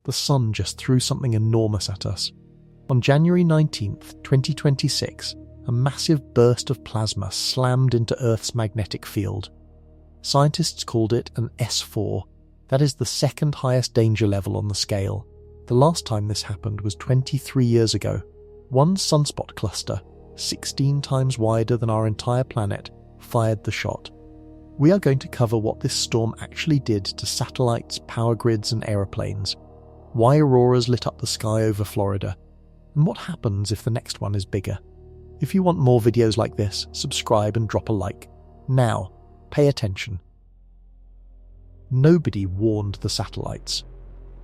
the sun just threw something enormous at us. On January 19th, 2026, a massive burst of plasma slammed into Earth's magnetic field. Scientists called it an S4. That is the second highest danger level on the scale. The last time this happened was 23 years ago. One sunspot cluster, 16 times wider than our entire planet, fired the shot. We are going to cover what this storm actually did to satellites, power grids and aeroplanes, why auroras lit up the sky over Florida, and what happens if the next one is bigger. If you want more videos like this, subscribe and drop a like. Now, pay attention. Nobody warned the satellites.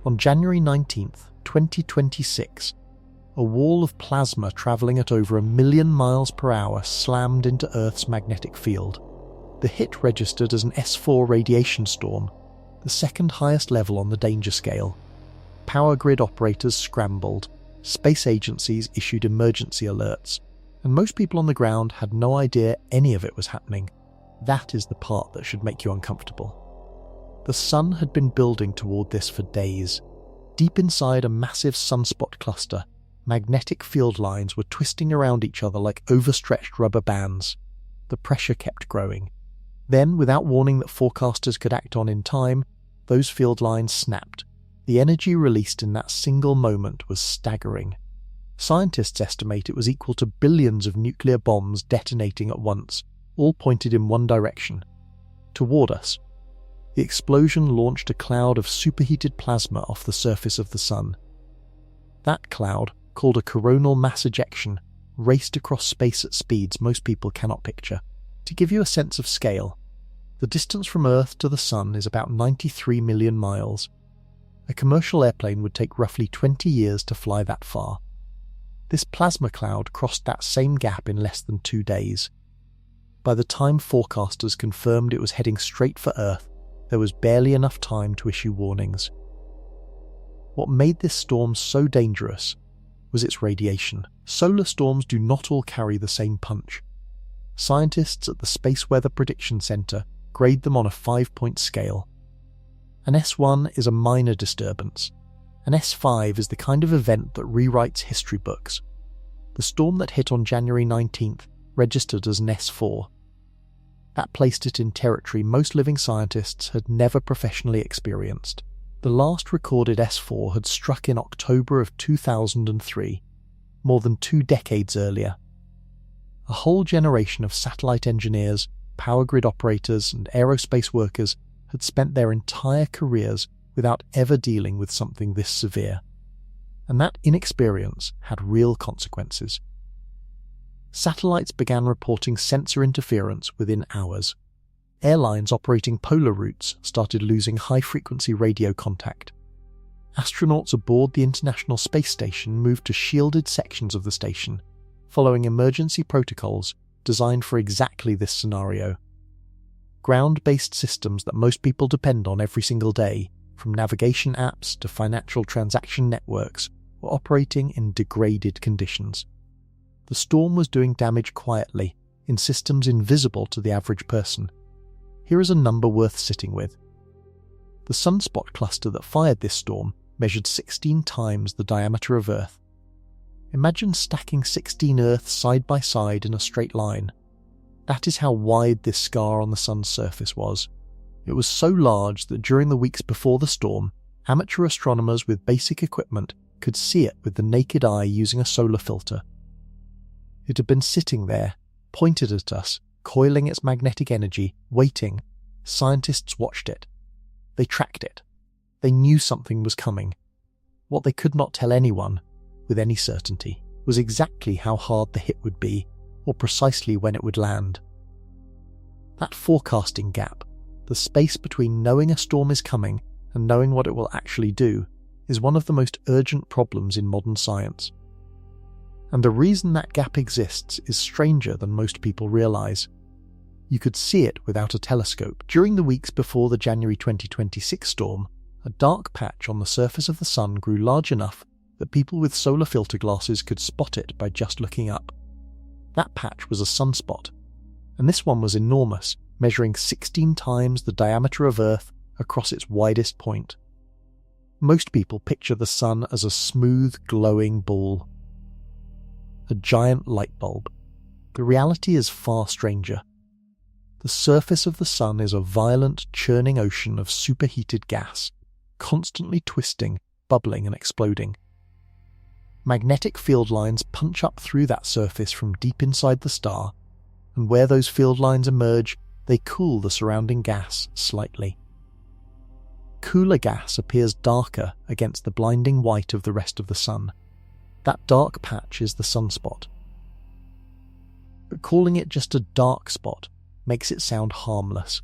On January 19th, 2026, a wall of plasma travelling at over 1 million miles per hour slammed into Earth's magnetic field. The hit registered as an S4 radiation storm, the second highest level on the danger scale. Power grid operators scrambled, space agencies issued emergency alerts, and most people on the ground had no idea any of it was happening. That is the part that should make you uncomfortable. The sun had been building toward this for days. Deep inside a massive sunspot cluster, magnetic field lines were twisting around each other like overstretched rubber bands. The pressure kept growing. Then, without warning that forecasters could act on in time, those field lines snapped. The energy released in that single moment was staggering. Scientists estimate it was equal to billions of nuclear bombs detonating at once, all pointed in one direction, toward us. The explosion launched a cloud of superheated plasma off the surface of the sun. That cloud, called a coronal mass ejection, raced across space at speeds most people cannot picture. To give you a sense of scale, the distance from Earth to the sun is about 93 million miles. A commercial airplane would take roughly 20 years to fly that far. This plasma cloud crossed that same gap in less than 2 days. By the time forecasters confirmed it was heading straight for Earth, there was barely enough time to issue warnings. What made this storm so dangerous was its radiation. Solar storms do not all carry the same punch. Scientists at the Space Weather Prediction Center grade them on a 5-point scale. An S1 is a minor disturbance. An S5 is the kind of event that rewrites history books. The storm that hit on January 19th registered as an S4. That placed it in territory most living scientists had never professionally experienced. The last recorded S4 had struck in October of 2003, more than 2 decades earlier. A whole generation of satellite engineers, power grid operators, and aerospace workers had spent their entire careers without ever dealing with something this severe. And that inexperience had real consequences. Satellites began reporting sensor interference within hours. Airlines operating polar routes started losing high-frequency radio contact. Astronauts aboard the International Space Station moved to shielded sections of the station, following emergency protocols designed for exactly this scenario. Ground-based systems that most people depend on every single day, from navigation apps to financial transaction networks, were operating in degraded conditions. The storm was doing damage quietly, in systems invisible to the average person. Here is a number worth sitting with. The sunspot cluster that fired this storm measured 16 times the diameter of Earth. Imagine stacking 16 Earths side by side in a straight line. That is how wide this scar on the sun's surface was. It was so large that during the weeks before the storm, amateur astronomers with basic equipment could see it with the naked eye using a solar filter. It had been sitting there, pointed at us, coiling its magnetic energy, waiting. Scientists watched it. They tracked it. They knew something was coming. What they could not tell anyone, with any certainty, was exactly how hard the hit would be, or precisely when it would land. That forecasting gap, the space between knowing a storm is coming and knowing what it will actually do, is one of the most urgent problems in modern science. And the reason that gap exists is stranger than most people realise. You could see it without a telescope. During the weeks before the January 2026 storm, a dark patch on the surface of the sun grew large enough that people with solar filter glasses could spot it by just looking up. That patch was a sunspot, and this one was enormous, measuring 16 times the diameter of Earth across its widest point. Most people picture the sun as a smooth, glowing ball, a giant light bulb. The reality is far stranger. The surface of the sun is a violent, churning ocean of superheated gas, constantly twisting, bubbling and exploding. Magnetic field lines punch up through that surface from deep inside the star, and where those field lines emerge, they cool the surrounding gas slightly. Cooler gas appears darker against the blinding white of the rest of the sun. That dark patch is the sunspot. But calling it just a dark spot makes it sound harmless.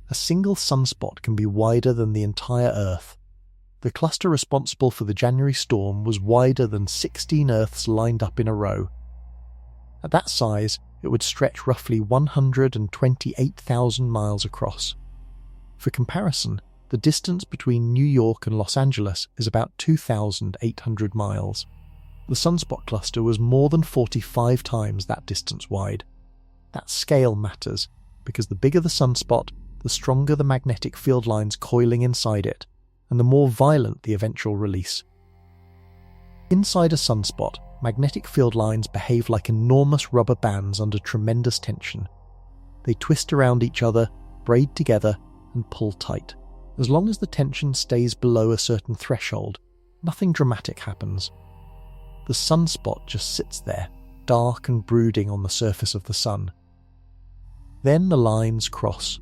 A single sunspot can be wider than the entire Earth. The cluster responsible for the January storm was wider than 16 Earths lined up in a row. At that size, it would stretch roughly 128,000 miles across. For comparison, the distance between New York and Los Angeles is about 2,800 miles. The sunspot cluster was more than 45 times that distance wide. That scale matters, because the bigger the sunspot, the stronger the magnetic field lines coiling inside it, and the more violent the eventual release. Inside a sunspot, magnetic field lines behave like enormous rubber bands under tremendous tension. They twist around each other, braid together, and pull tight. As long as the tension stays below a certain threshold, nothing dramatic happens. The sunspot just sits there, dark and brooding on the surface of the sun. Then the lines cross.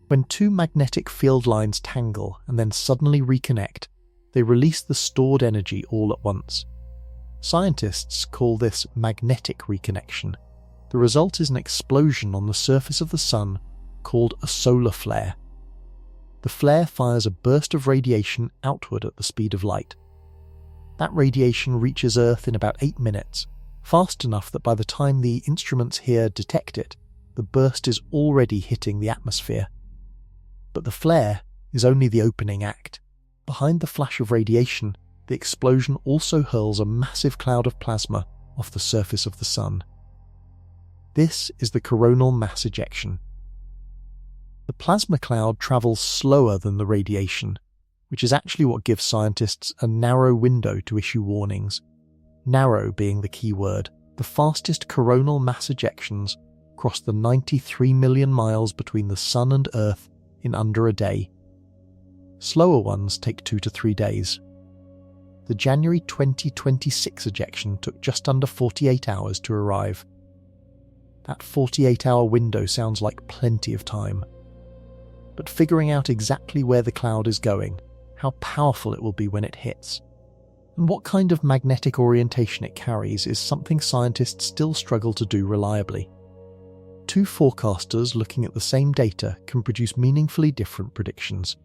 When two magnetic field lines tangle and then suddenly reconnect, they release the stored energy all at once. Scientists call this magnetic reconnection. The result is an explosion on the surface of the sun called a solar flare. The flare fires a burst of radiation outward at the speed of light. That radiation reaches Earth in about 8 minutes, fast enough that by the time the instruments here detect it, the burst is already hitting the atmosphere. But the flare is only the opening act. Behind the flash of radiation, the explosion also hurls a massive cloud of plasma off the surface of the sun. This is the coronal mass ejection. The plasma cloud travels slower than the radiation, which is actually what gives scientists a narrow window to issue warnings. Narrow being the key word. The fastest coronal mass ejections cross the 93 million miles between the sun and Earth in under a day. Slower ones take 2 to 3 days. The January 2026 ejection took just under 48 hours to arrive. That 48-hour window sounds like plenty of time. But figuring out exactly where the cloud is going, how powerful it will be when it hits, and what kind of magnetic orientation it carries is something scientists still struggle to do reliably. Two forecasters looking at the same data can produce meaningfully different predictions.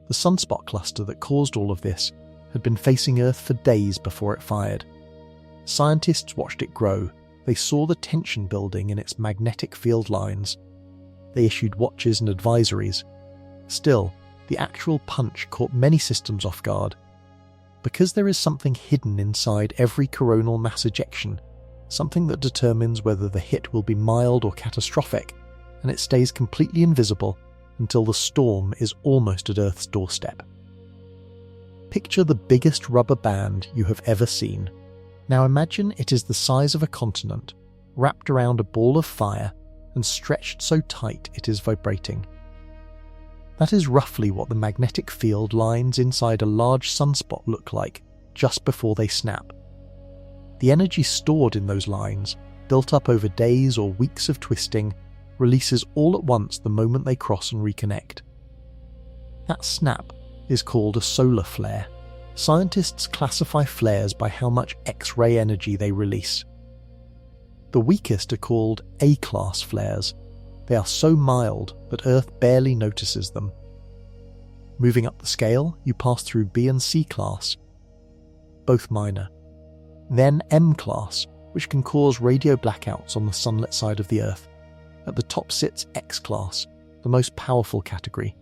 The sunspot cluster that caused all of this had been facing Earth for days before it fired. Scientists watched it grow. They saw the tension building in its magnetic field lines. They issued watches and advisories. Still, the actual punch caught many systems off guard. Because there is something hidden inside every coronal mass ejection, something that determines whether the hit will be mild or catastrophic, and it stays completely invisible until the storm is almost at Earth's doorstep. Picture the biggest rubber band you have ever seen. Now imagine it is the size of a continent, wrapped around a ball of fire and stretched so tight it is vibrating. That is roughly what the magnetic field lines inside a large sunspot look like just before they snap. The energy stored in those lines, built up over days or weeks of twisting, releases all at once the moment they cross and reconnect. That snap is called a solar flare. Scientists classify flares by how much X-ray energy they release. The weakest are called A-class flares. They are so mild that Earth barely notices them. Moving up the scale, you pass through B and C class, both minor. Then M class, which can cause radio blackouts on the sunlit side of the Earth. At the top sits X class, the most powerful category.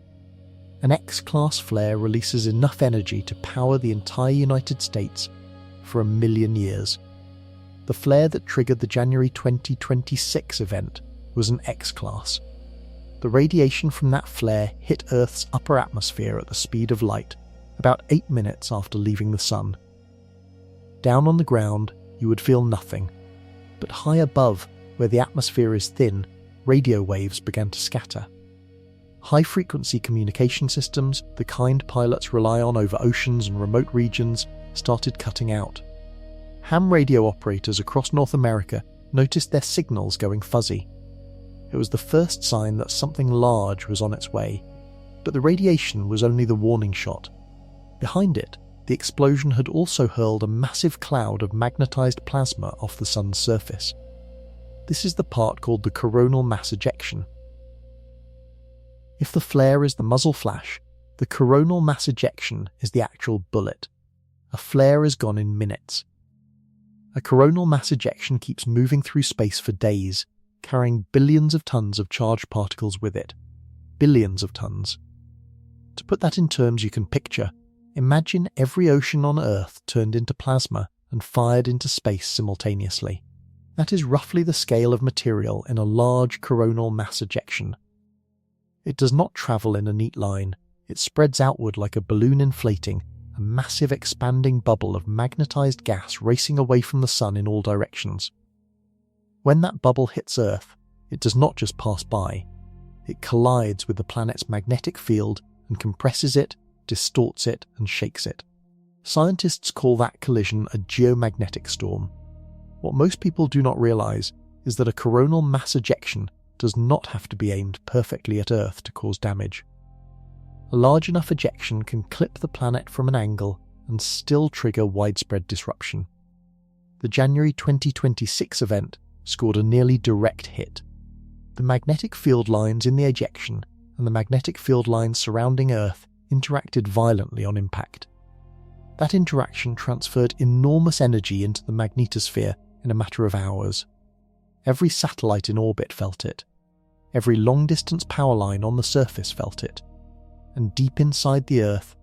An X-class flare releases enough energy to power the entire United States for 1 million years. The flare that triggered the January 2026 event was an X-class. The radiation from that flare hit Earth's upper atmosphere at the speed of light, about 8 minutes after leaving the Sun. Down on the ground, you would feel nothing, but high above, where the atmosphere is thin, radio waves began to scatter. High-frequency communication systems, the kind pilots rely on over oceans and remote regions, started cutting out. Ham radio operators across North America noticed their signals going fuzzy. It was the first sign that something large was on its way, but the radiation was only the warning shot. Behind it, the explosion had also hurled a massive cloud of magnetized plasma off the Sun's surface. This is the part called the coronal mass ejection. If the flare is the muzzle flash, the coronal mass ejection is the actual bullet. A flare is gone in minutes. A coronal mass ejection keeps moving through space for days, carrying billions of tons of charged particles with it. Billions of tons. To put that in terms you can picture, imagine every ocean on Earth turned into plasma and fired into space simultaneously. That is roughly the scale of material in a large coronal mass ejection. It does not travel in a neat line. It spreads outward like a balloon inflating, a massive expanding bubble of magnetized gas racing away from the Sun in all directions. When that bubble hits Earth, it does not just pass by. It collides with the planet's magnetic field and compresses it, distorts it, and shakes it. Scientists call that collision a geomagnetic storm. What most people do not realize is that a coronal mass ejection does not have to be aimed perfectly at Earth to cause damage. A large enough ejection can clip the planet from an angle and still trigger widespread disruption. The January 2026 event scored a nearly direct hit. The magnetic field lines in the ejection and the magnetic field lines surrounding Earth interacted violently on impact. That interaction transferred enormous energy into the magnetosphere in a matter of hours. Every satellite in orbit felt it. Every long-distance power line on the surface felt it. And deep inside the Earth,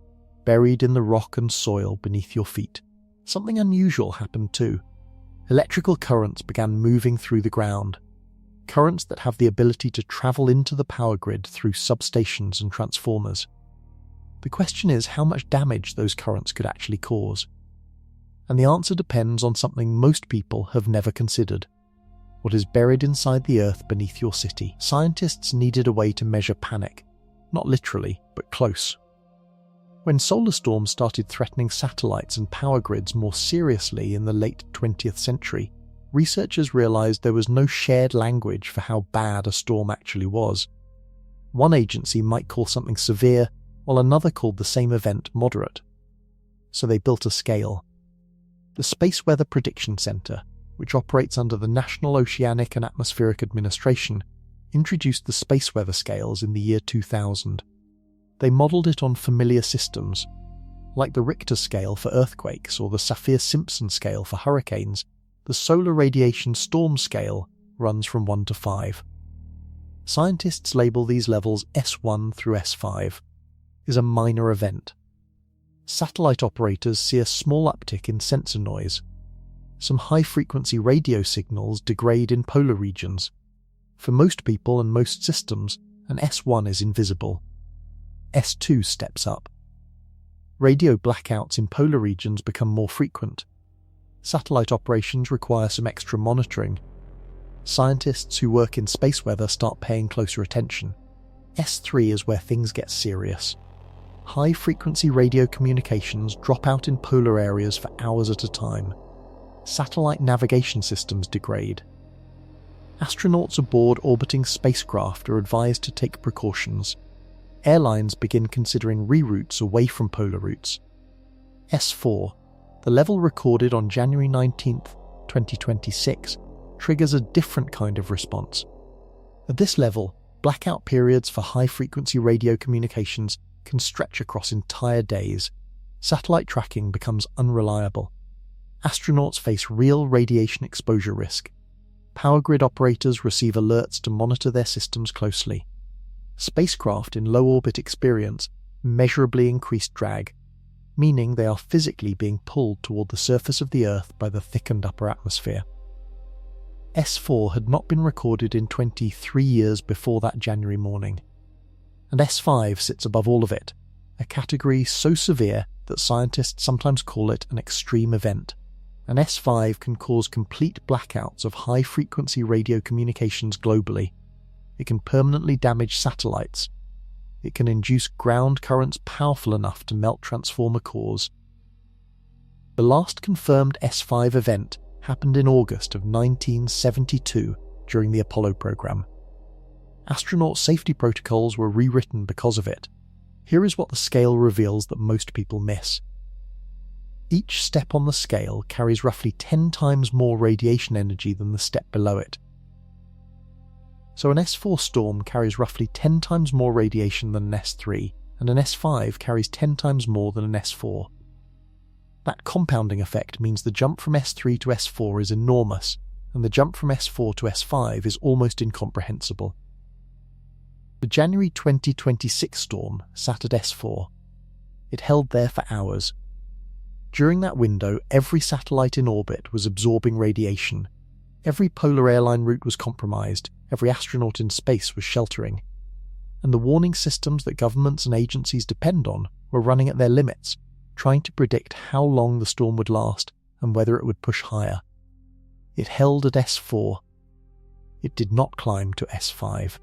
buried in the rock and soil beneath your feet, something unusual happened too. Electrical currents began moving through the ground. Currents that have the ability to travel into the power grid through substations and transformers. The question is how much damage those currents could actually cause. And the answer depends on something most people have never considered. What is buried inside the Earth beneath your city? Scientists needed a way to measure panic. Not literally, but close. When solar storms started threatening satellites and power grids more seriously in the late 20th century, researchers realized there was no shared language for how bad a storm actually was. One agency might call something severe, while another called the same event moderate. So they built a scale. The Space Weather Prediction Center, which operates under the National Oceanic and Atmospheric Administration, introduced the space weather scales in the year 2000. They modelled it on familiar systems. Like the Richter scale for earthquakes or the Saffir-Simpson scale for hurricanes, the solar radiation storm scale runs from 1 to 5. Scientists label these levels S1 through S5. Is a minor event. Satellite operators see a small uptick in sensor noise. Some high-frequency radio signals degrade in polar regions. For most people and most systems, an S1 is invisible. S2 steps up. Radio blackouts in polar regions become more frequent. Satellite operations require some extra monitoring. Scientists who work in space weather start paying closer attention. S3 is where things get serious. High-frequency radio communications drop out in polar areas for hours at a time. Satellite navigation systems degrade. Astronauts aboard orbiting spacecraft are advised to take precautions. Airlines begin considering reroutes away from polar routes. S4, the level recorded on January 19, 2026, triggers a different kind of response. At this level, blackout periods for high-frequency radio communications can stretch across entire days. Satellite tracking becomes unreliable. Astronauts face real radiation exposure risk. Power grid operators receive alerts to monitor their systems closely. Spacecraft in low orbit experience measurably increased drag, meaning they are physically being pulled toward the surface of the Earth by the thickened upper atmosphere. S4 had not been recorded in 23 years before that January morning. And S5 sits above all of it, a category so severe that scientists sometimes call it an extreme event. An S5 can cause complete blackouts of high-frequency radio communications globally. It can permanently damage satellites. It can induce ground currents powerful enough to melt transformer cores. The last confirmed S5 event happened in August of 1972 during the Apollo program. Astronaut safety protocols were rewritten because of it. Here is what the scale reveals that most people miss. Each step on the scale carries roughly 10 times more radiation energy than the step below it. So an S4 storm carries roughly 10 times more radiation than an S3, and an S5 carries 10 times more than an S4. That compounding effect means the jump from S3 to S4 is enormous, and the jump from S4 to S5 is almost incomprehensible. The January 2026 storm sat at S4. It held there for hours. During that window, every satellite in orbit was absorbing radiation. Every polar airline route was compromised, every astronaut in space was sheltering. And the warning systems that governments and agencies depend on were running at their limits, trying to predict how long the storm would last and whether it would push higher. It held at S4. It did not climb to S5.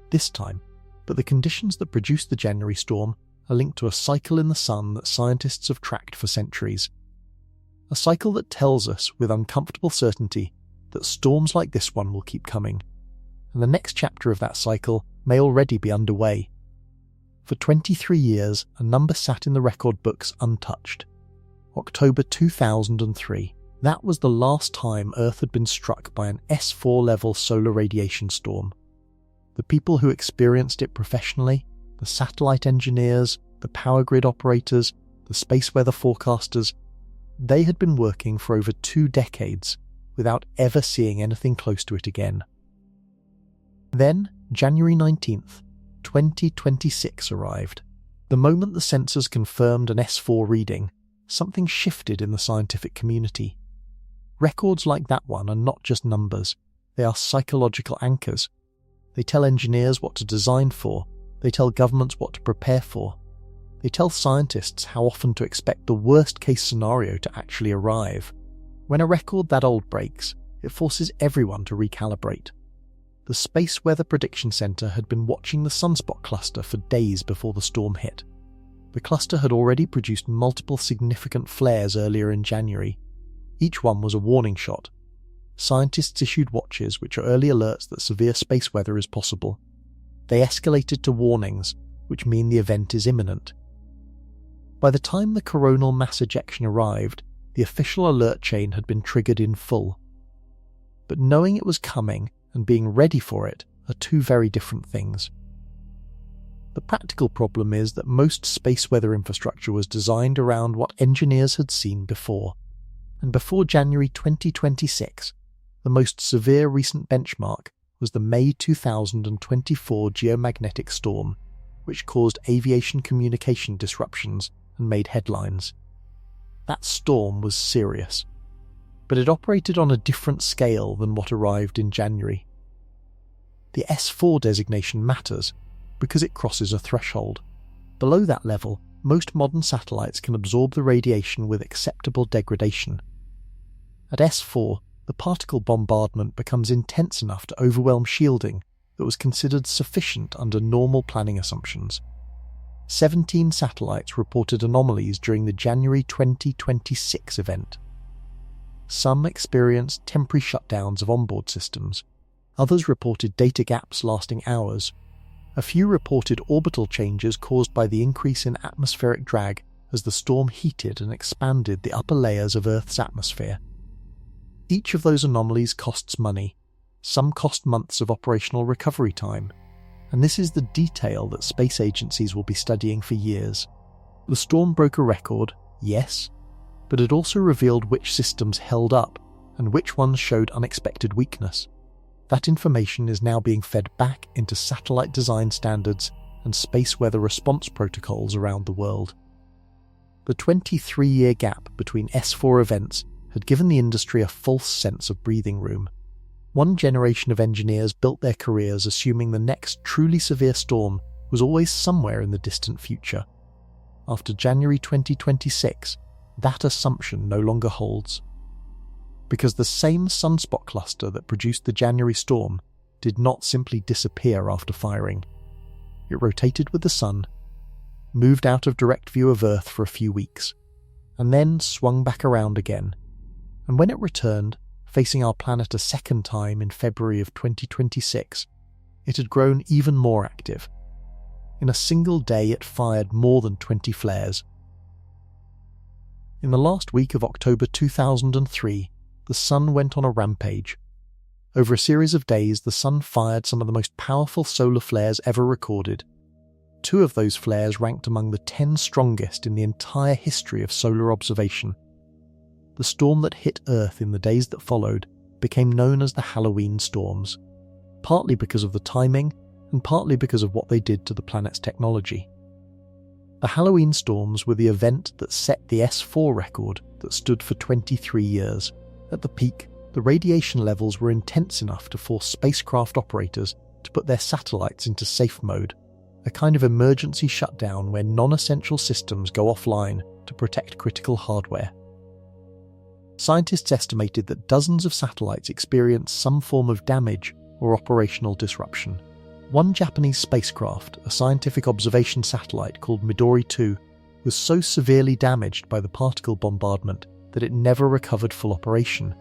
This time, but the conditions that produced the January storm are linked to a cycle in the sun that scientists have tracked for centuries. A cycle that tells us with uncomfortable certainty that storms like this one will keep coming, and the next chapter of that cycle may already be underway. For 23 years, a number sat in the record books untouched. October 2003. That was the last time Earth had been struck by an S4 level solar radiation storm. The people who experienced it professionally, the satellite engineers, the power grid operators, the space weather forecasters, they had been working for over 2 decades without ever seeing anything close to it again. Then, January 19th, 2026 arrived. The moment the sensors confirmed an S4 reading, something shifted in the scientific community. Records like that one are not just numbers, they are psychological anchors. They tell engineers what to design for, they tell governments what to prepare for. They tell scientists how often to expect the worst-case scenario to actually arrive. When a record that old breaks, it forces everyone to recalibrate. The Space Weather Prediction Center had been watching the sunspot cluster for days before the storm hit. The cluster had already produced multiple significant flares earlier in January. Each one was a warning shot. Scientists issued watches which are early alerts that severe space weather is possible. They escalated to warnings, which mean the event is imminent. By the time the coronal mass ejection arrived, the official alert chain had been triggered in full. But knowing it was coming and being ready for it are two very different things. The practical problem is that most space weather infrastructure was designed around what engineers had seen before. And before January 2026, the most severe recent benchmark was the May 2024 geomagnetic storm, which caused aviation communication disruptions and made headlines. That storm was serious, but it operated on a different scale than what arrived in January. The S4 designation matters because it crosses a threshold. Below that level, most modern satellites can absorb the radiation with acceptable degradation. At S4, the particle bombardment becomes intense enough to overwhelm shielding that was considered sufficient under normal planning assumptions. 17 satellites reported anomalies during the January 2026 event. Some experienced temporary shutdowns of onboard systems. Others reported data gaps lasting hours. A few reported orbital changes caused by the increase in atmospheric drag as the storm heated and expanded the upper layers of Earth's atmosphere. Each of those anomalies costs money. Some cost months of operational recovery time. And this is the detail that space agencies will be studying for years. The storm broke a record, yes, but it also revealed which systems held up and which ones showed unexpected weakness. That information is now being fed back into satellite design standards and space weather response protocols around the world. The 23-year gap between S4 events had given the industry a false sense of breathing room. One generation of engineers built their careers assuming the next truly severe storm was always somewhere in the distant future. After January 2026, that assumption no longer holds. Because the same sunspot cluster that produced the January storm did not simply disappear after firing. It rotated with the sun, moved out of direct view of Earth for a few weeks, and then swung back around again. And when it returned, facing our planet a second time in February of 2026, it had grown even more active. In a single day, it fired more than 20 flares. In the last week of October 2003, the sun went on a rampage. Over a series of days, the sun fired some of the most powerful solar flares ever recorded. 2 of those flares ranked among the 10 strongest in the entire history of solar observation. The storm that hit Earth in the days that followed became known as the Halloween storms, partly because of the timing and partly because of what they did to the planet's technology. The Halloween storms were the event that set the S4 record that stood for 23 years. At the peak, the radiation levels were intense enough to force spacecraft operators to put their satellites into safe mode, a kind of emergency shutdown where non-essential systems go offline to protect critical hardware. Scientists estimated that dozens of satellites experienced some form of damage or operational disruption. One Japanese spacecraft, a scientific observation satellite called Midori 2, was so severely damaged by the particle bombardment that it never recovered full operation.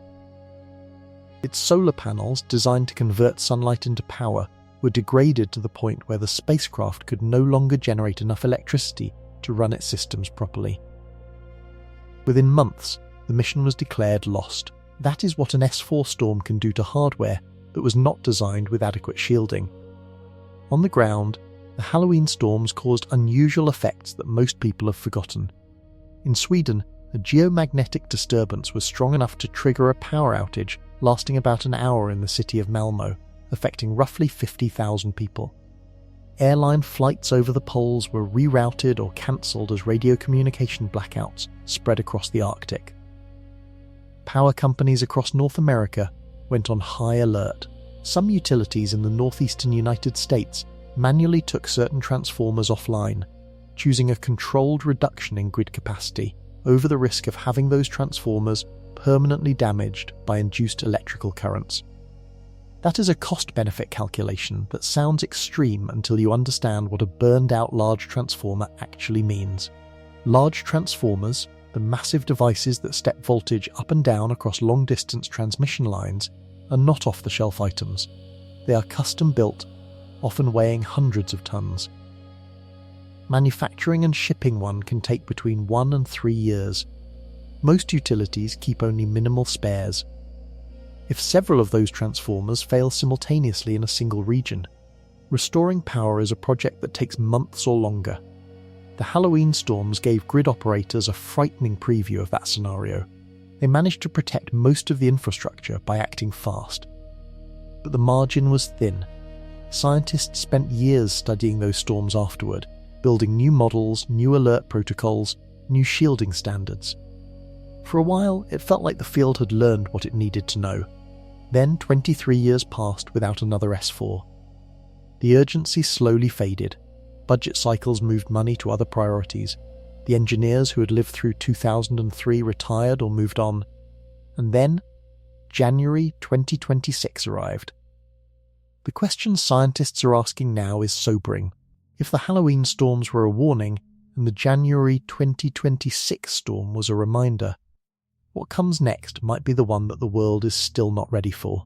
Its solar panels, designed to convert sunlight into power, were degraded to the point where the spacecraft could no longer generate enough electricity to run its systems properly. Within months, the mission was declared lost. That is what an S4 storm can do to hardware that was not designed with adequate shielding. On the ground, the Halloween storms caused unusual effects that most people have forgotten. In Sweden, a geomagnetic disturbance was strong enough to trigger a power outage lasting about an hour in the city of Malmö, affecting roughly 50,000 people. Airline flights over the poles were rerouted or cancelled as radio communication blackouts spread across the Arctic. Power companies across North America went on high alert. Some utilities in the northeastern United States manually took certain transformers offline, choosing a controlled reduction in grid capacity over the risk of having those transformers permanently damaged by induced electrical currents. That is a cost-benefit calculation that sounds extreme until you understand what a burned-out large transformer actually means. Large transformers, the massive devices that step voltage up and down across long-distance transmission lines, are not off-the-shelf items. They are custom-built, often weighing hundreds of tons. Manufacturing and shipping one can take between 1 and 3 years. Most utilities keep only minimal spares. If several of those transformers fail simultaneously in a single region, restoring power is a project that takes months or longer. The Halloween storms gave grid operators a frightening preview of that scenario. They managed to protect most of the infrastructure by acting fast. But the margin was thin. Scientists spent years studying those storms afterward, building new models, new alert protocols, new shielding standards. For a while, it felt like the field had learned what it needed to know. Then 23 years passed without another S4. The urgency slowly faded. Budget cycles moved money to other priorities. The engineers who had lived through 2003 retired or moved on. And then, January 2026 arrived. The question scientists are asking now is sobering. If the Halloween storms were a warning, and the January 2026 storm was a reminder, what comes next might be the one that the world is still not ready for.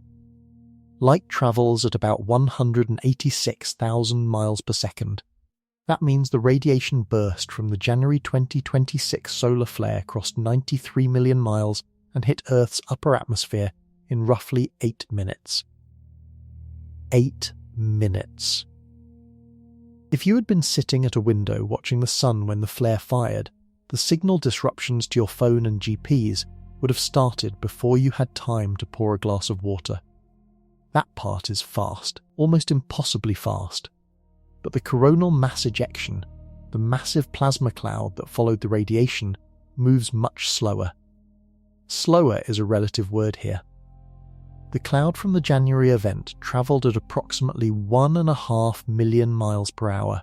Light travels at about 186,000 miles per second. That means the radiation burst from the January 2026 solar flare crossed 93 million miles and hit Earth's upper atmosphere in roughly 8 minutes. 8 minutes. If you had been sitting at a window watching the sun when the flare fired, the signal disruptions to your phone and GPS would have started before you had time to pour a glass of water. That part is fast, almost impossibly fast. But the coronal mass ejection, the massive plasma cloud that followed the radiation, moves much slower. Slower is a relative word here. The cloud from the January event travelled at approximately 1.5 million miles per hour.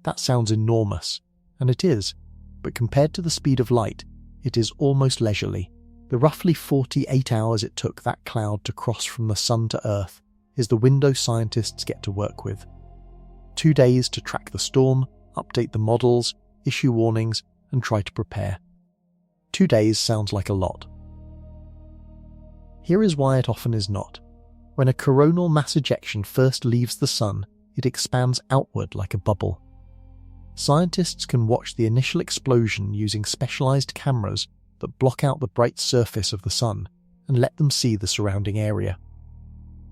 That sounds enormous, and it is, but compared to the speed of light, it is almost leisurely. The roughly 48 hours it took that cloud to cross from the Sun to Earth is the window scientists get to work with. 2 days to track the storm, update the models, issue warnings, and try to prepare. 2 days sounds like a lot. Here is why it often is not. When a coronal mass ejection first leaves the Sun, it expands outward like a bubble. Scientists can watch the initial explosion using specialized cameras that block out the bright surface of the Sun and let them see the surrounding area.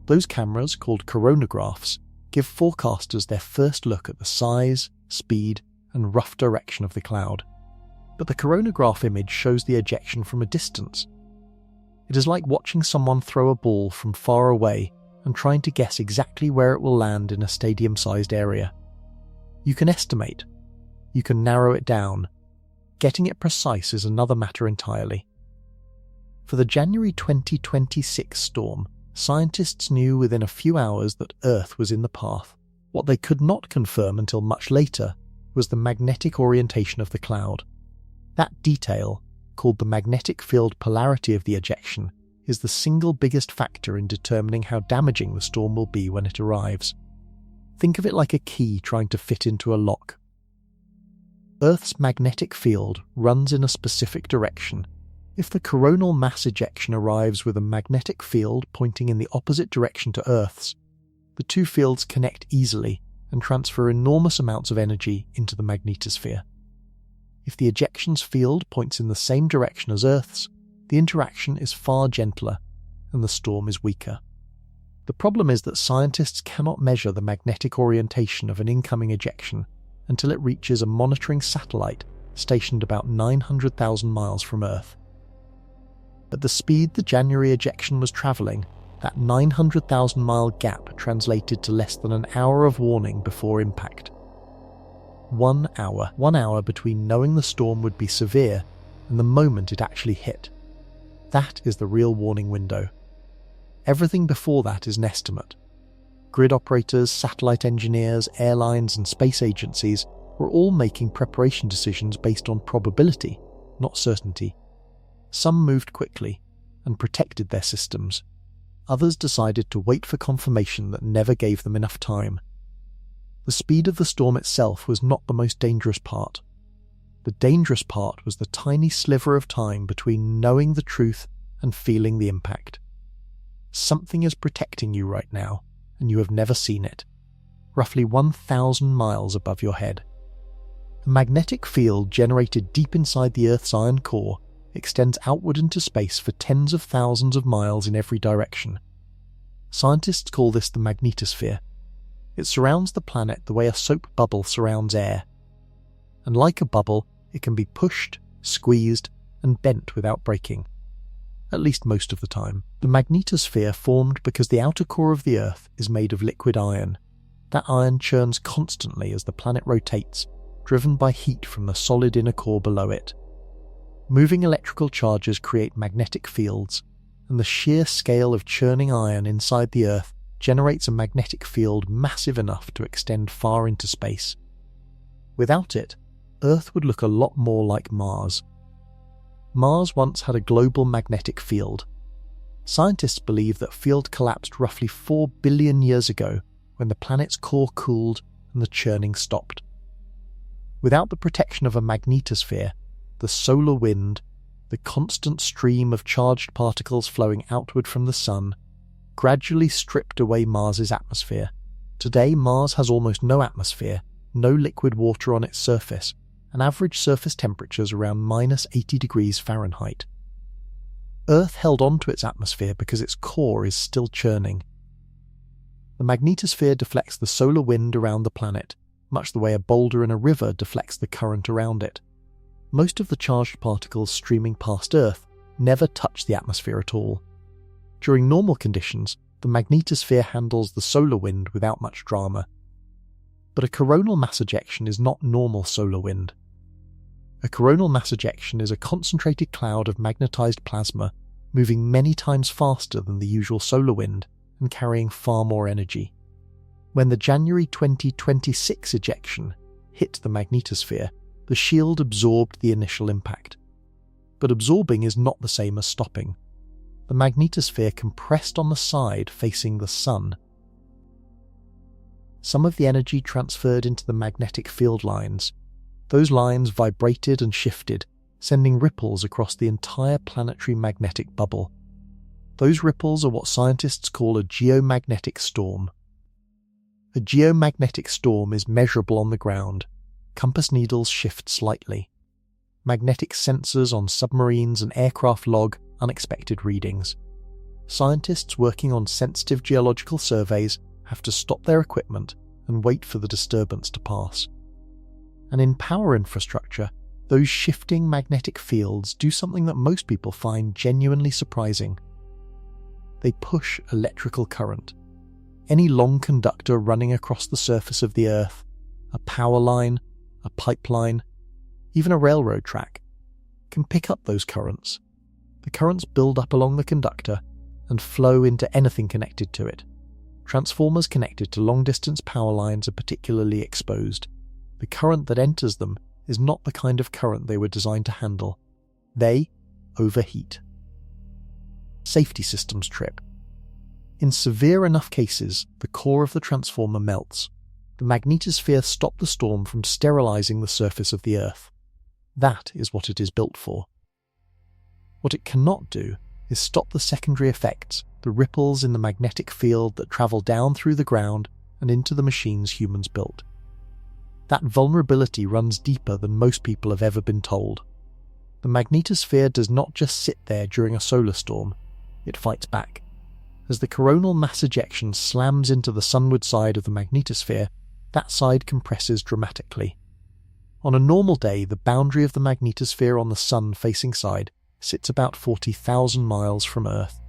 Those cameras, called coronagraphs, give forecasters their first look at the size, speed, and rough direction of the cloud. But the coronagraph image shows the ejection from a distance. It is like watching someone throw a ball from far away and trying to guess exactly where it will land in a stadium-sized area. You can estimate. You can narrow it down. Getting it precise is another matter entirely. For the January 2026 storm, scientists knew within a few hours that Earth was in the path. What they could not confirm until much later was the magnetic orientation of the cloud. That detail, called the magnetic field polarity of the ejection, is the single biggest factor in determining how damaging the storm will be when it arrives. Think of it like a key trying to fit into a lock. Earth's magnetic field runs in a specific direction. If the coronal mass ejection arrives with a magnetic field pointing in the opposite direction to Earth's, the two fields connect easily and transfer enormous amounts of energy into the magnetosphere. If the ejection's field points in the same direction as Earth's, the interaction is far gentler and the storm is weaker. The problem is that scientists cannot measure the magnetic orientation of an incoming ejection until it reaches a monitoring satellite stationed about 900,000 miles from Earth. At the speed the January ejection was travelling, that 900,000-mile gap translated to less than an hour of warning before impact. 1 hour. 1 hour between knowing the storm would be severe and the moment it actually hit. That is the real warning window. Everything before that is an estimate. Grid operators, satellite engineers, airlines, and space agencies were all making preparation decisions based on probability, not certainty. Some moved quickly and protected their systems. Others decided to wait for confirmation that never gave them enough time. The speed of the storm itself was not the most dangerous part. The dangerous part was the tiny sliver of time between knowing the truth and feeling the impact. Something is protecting you right now, and you have never seen it, roughly 1,000 miles above your head. A magnetic field generated deep inside the Earth's iron core extends outward into space for tens of thousands of miles in every direction. Scientists call this the magnetosphere. It surrounds the planet the way a soap bubble surrounds air. And like a bubble, it can be pushed, squeezed, and bent without breaking. At least most of the time. The magnetosphere formed because the outer core of the Earth is made of liquid iron. That iron churns constantly as the planet rotates, driven by heat from the solid inner core below it. Moving electrical charges create magnetic fields, and the sheer scale of churning iron inside the Earth generates a magnetic field massive enough to extend far into space. Without it, Earth would look a lot more like Mars. Mars once had a global magnetic field. Scientists believe that field collapsed roughly 4 billion years ago when the planet's core cooled and the churning stopped. Without the protection of a magnetosphere, the solar wind, the constant stream of charged particles flowing outward from the Sun, gradually stripped away Mars's atmosphere. Today, Mars has almost no atmosphere, no liquid water on its surface, and average surface temperatures around -80 degrees Fahrenheit. Earth held on to its atmosphere because its core is still churning. The magnetosphere deflects the solar wind around the planet, much the way a boulder in a river deflects the current around it. Most of the charged particles streaming past Earth never touch the atmosphere at all. During normal conditions, the magnetosphere handles the solar wind without much drama. But a coronal mass ejection is not normal solar wind. A A coronal mass ejection is a concentrated cloud of magnetized plasma moving many times faster than the usual solar wind and carrying far more energy. When the January 2026 ejection hit the magnetosphere, the shield absorbed the initial impact. But absorbing is not the same as stopping. The magnetosphere compressed on the side facing the Sun. Some of the energy transferred into the magnetic field lines. Those lines vibrated and shifted, sending ripples across the entire planetary magnetic bubble. Those ripples are what scientists call a geomagnetic storm. A geomagnetic storm is measurable on the ground. Compass needles shift slightly. Magnetic sensors on submarines and aircraft log unexpected readings. Scientists working on sensitive geological surveys have to stop their equipment and wait for the disturbance to pass. And in power infrastructure, those shifting magnetic fields do something that most people find genuinely surprising. They push electrical current. Any long conductor running across the surface of the Earth, a power line, a pipeline, even a railroad track, can pick up those currents. The currents build up along the conductor and flow into anything connected to it. Transformers connected to long-distance power lines are particularly exposed. The current that enters them is not the kind of current they were designed to handle. They overheat. Safety systems trip. In severe enough cases, the core of the transformer melts. The magnetosphere stopped the storm from sterilizing the surface of the Earth. That is what it is built for. What it cannot do is stop the secondary effects, the ripples in the magnetic field that travel down through the ground and into the machines humans built. That vulnerability runs deeper than most people have ever been told. The magnetosphere does not just sit there during a solar storm, it fights back. As the coronal mass ejection slams into the sunward side of the magnetosphere, that side compresses dramatically. On a normal day, the boundary of the magnetosphere on the Sun-facing side sits about 40,000 miles from Earth.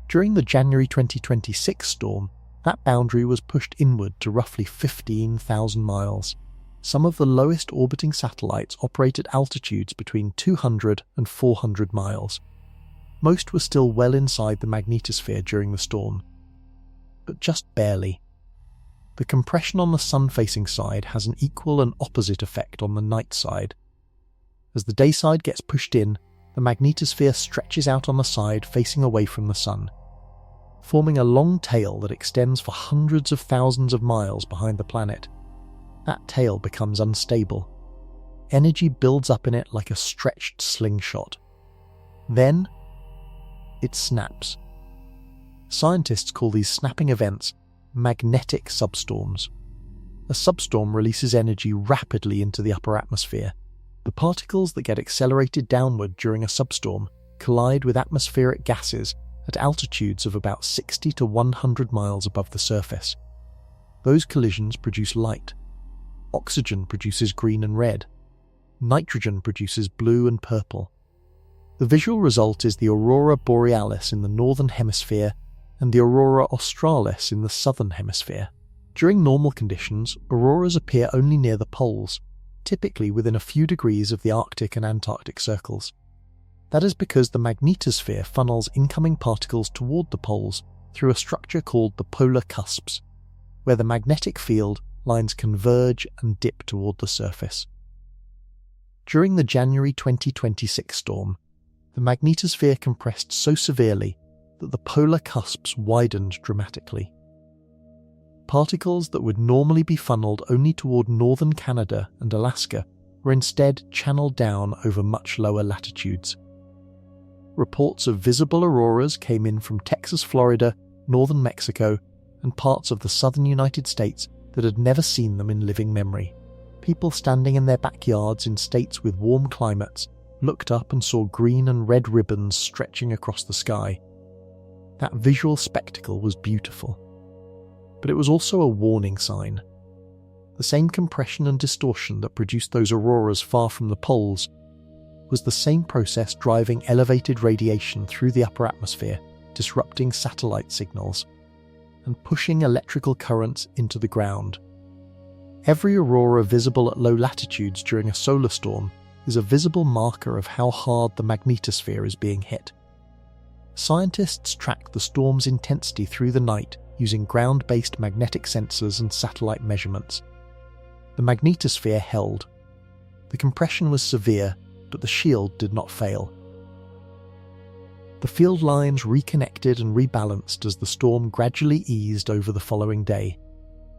During the January 2026 storm, that boundary was pushed inward to roughly 15,000 miles. Some of the lowest orbiting satellites operate at altitudes between 200 and 400 miles. Most were still well inside the magnetosphere during the storm, but just barely. The compression on the Sun-facing side has an equal and opposite effect on the night side. As the day side gets pushed in, the magnetosphere stretches out on the side facing away from the Sun, forming a long tail that extends for hundreds of thousands of miles behind the planet. That tail becomes unstable. Energy builds up in it like a stretched slingshot. Then, it snaps. Scientists call these snapping events magnetic substorms. A substorm releases energy rapidly into the upper atmosphere. The particles that get accelerated downward during a substorm collide with atmospheric gases at altitudes of about 60 to 100 miles above the surface. Those collisions produce light. Oxygen produces green and red. Nitrogen produces blue and purple. The visual result is the aurora borealis in the northern hemisphere and the aurora australis in the southern hemisphere. During normal conditions, auroras appear only near the poles, typically within a few degrees of the Arctic and Antarctic circles. That is because the magnetosphere funnels incoming particles toward the poles through a structure called the polar cusps, where the magnetic field lines converge and dip toward the surface. During the January 2026 storm, the magnetosphere compressed so severely that the polar cusps widened dramatically. Particles that would normally be funneled only toward northern Canada and Alaska were instead channeled down over much lower latitudes. Reports of visible auroras came in from Texas, Florida, northern Mexico, and parts of the southern United States that had never seen them in living memory. People standing in their backyards in states with warm climates looked up and saw green and red ribbons stretching across the sky. That visual spectacle was beautiful. But it was also a warning sign. The same compression and distortion that produced those auroras far from the poles was the same process driving elevated radiation through the upper atmosphere, disrupting satellite signals, and pushing electrical currents into the ground. Every aurora visible at low latitudes during a solar storm is a visible marker of how hard the magnetosphere is being hit. Scientists tracked the storm's intensity through the night using ground-based magnetic sensors and satellite measurements. The magnetosphere held. The compression was severe, but the shield did not fail. The field lines reconnected and rebalanced as the storm gradually eased over the following day.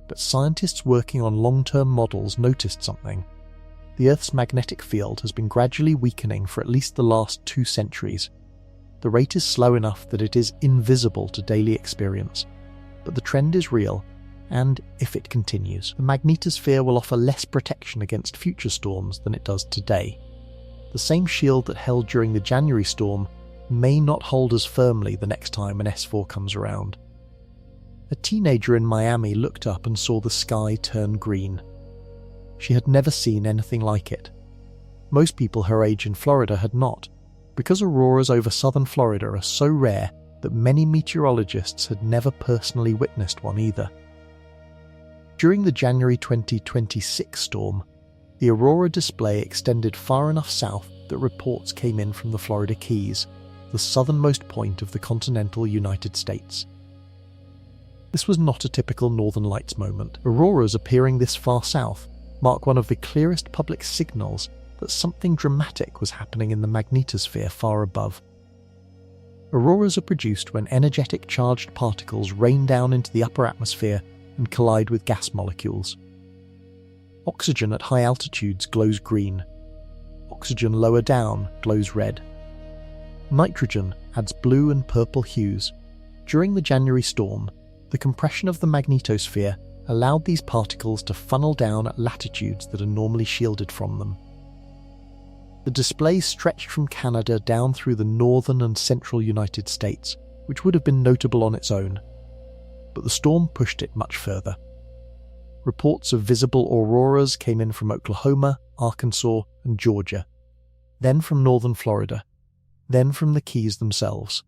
But scientists working on long-term models noticed something. The Earth's magnetic field has been gradually weakening for at least the last 2 centuries. The rate is slow enough that it is invisible to daily experience. But the trend is real, and if it continues, the magnetosphere will offer less protection against future storms than it does today. The same shield that held during the January storm may not hold as firmly the next time an S4 comes around. A teenager in Miami looked up and saw the sky turn green. She had never seen anything like it. Most people her age in Florida had not, because auroras over southern Florida are so rare that many meteorologists had never personally witnessed one either. During the January 2026 storm, the aurora display extended far enough south that reports came in from the Florida Keys, the southernmost point of the continental United States. This was not a typical Northern Lights moment. Auroras appearing this far south mark one of the clearest public signals that something dramatic was happening in the magnetosphere far above. Auroras are produced when energetic charged particles rain down into the upper atmosphere and collide with gas molecules. Oxygen at high altitudes glows green. Oxygen lower down glows red. Nitrogen adds blue and purple hues. During the January storm, the compression of the magnetosphere allowed these particles to funnel down at latitudes that are normally shielded from them. The display stretched from Canada down through the northern and central United States, which would have been notable on its own. But the storm pushed it much further. Reports of visible auroras came in from Oklahoma, Arkansas, and Georgia, then from northern Florida, then from the Keys themselves.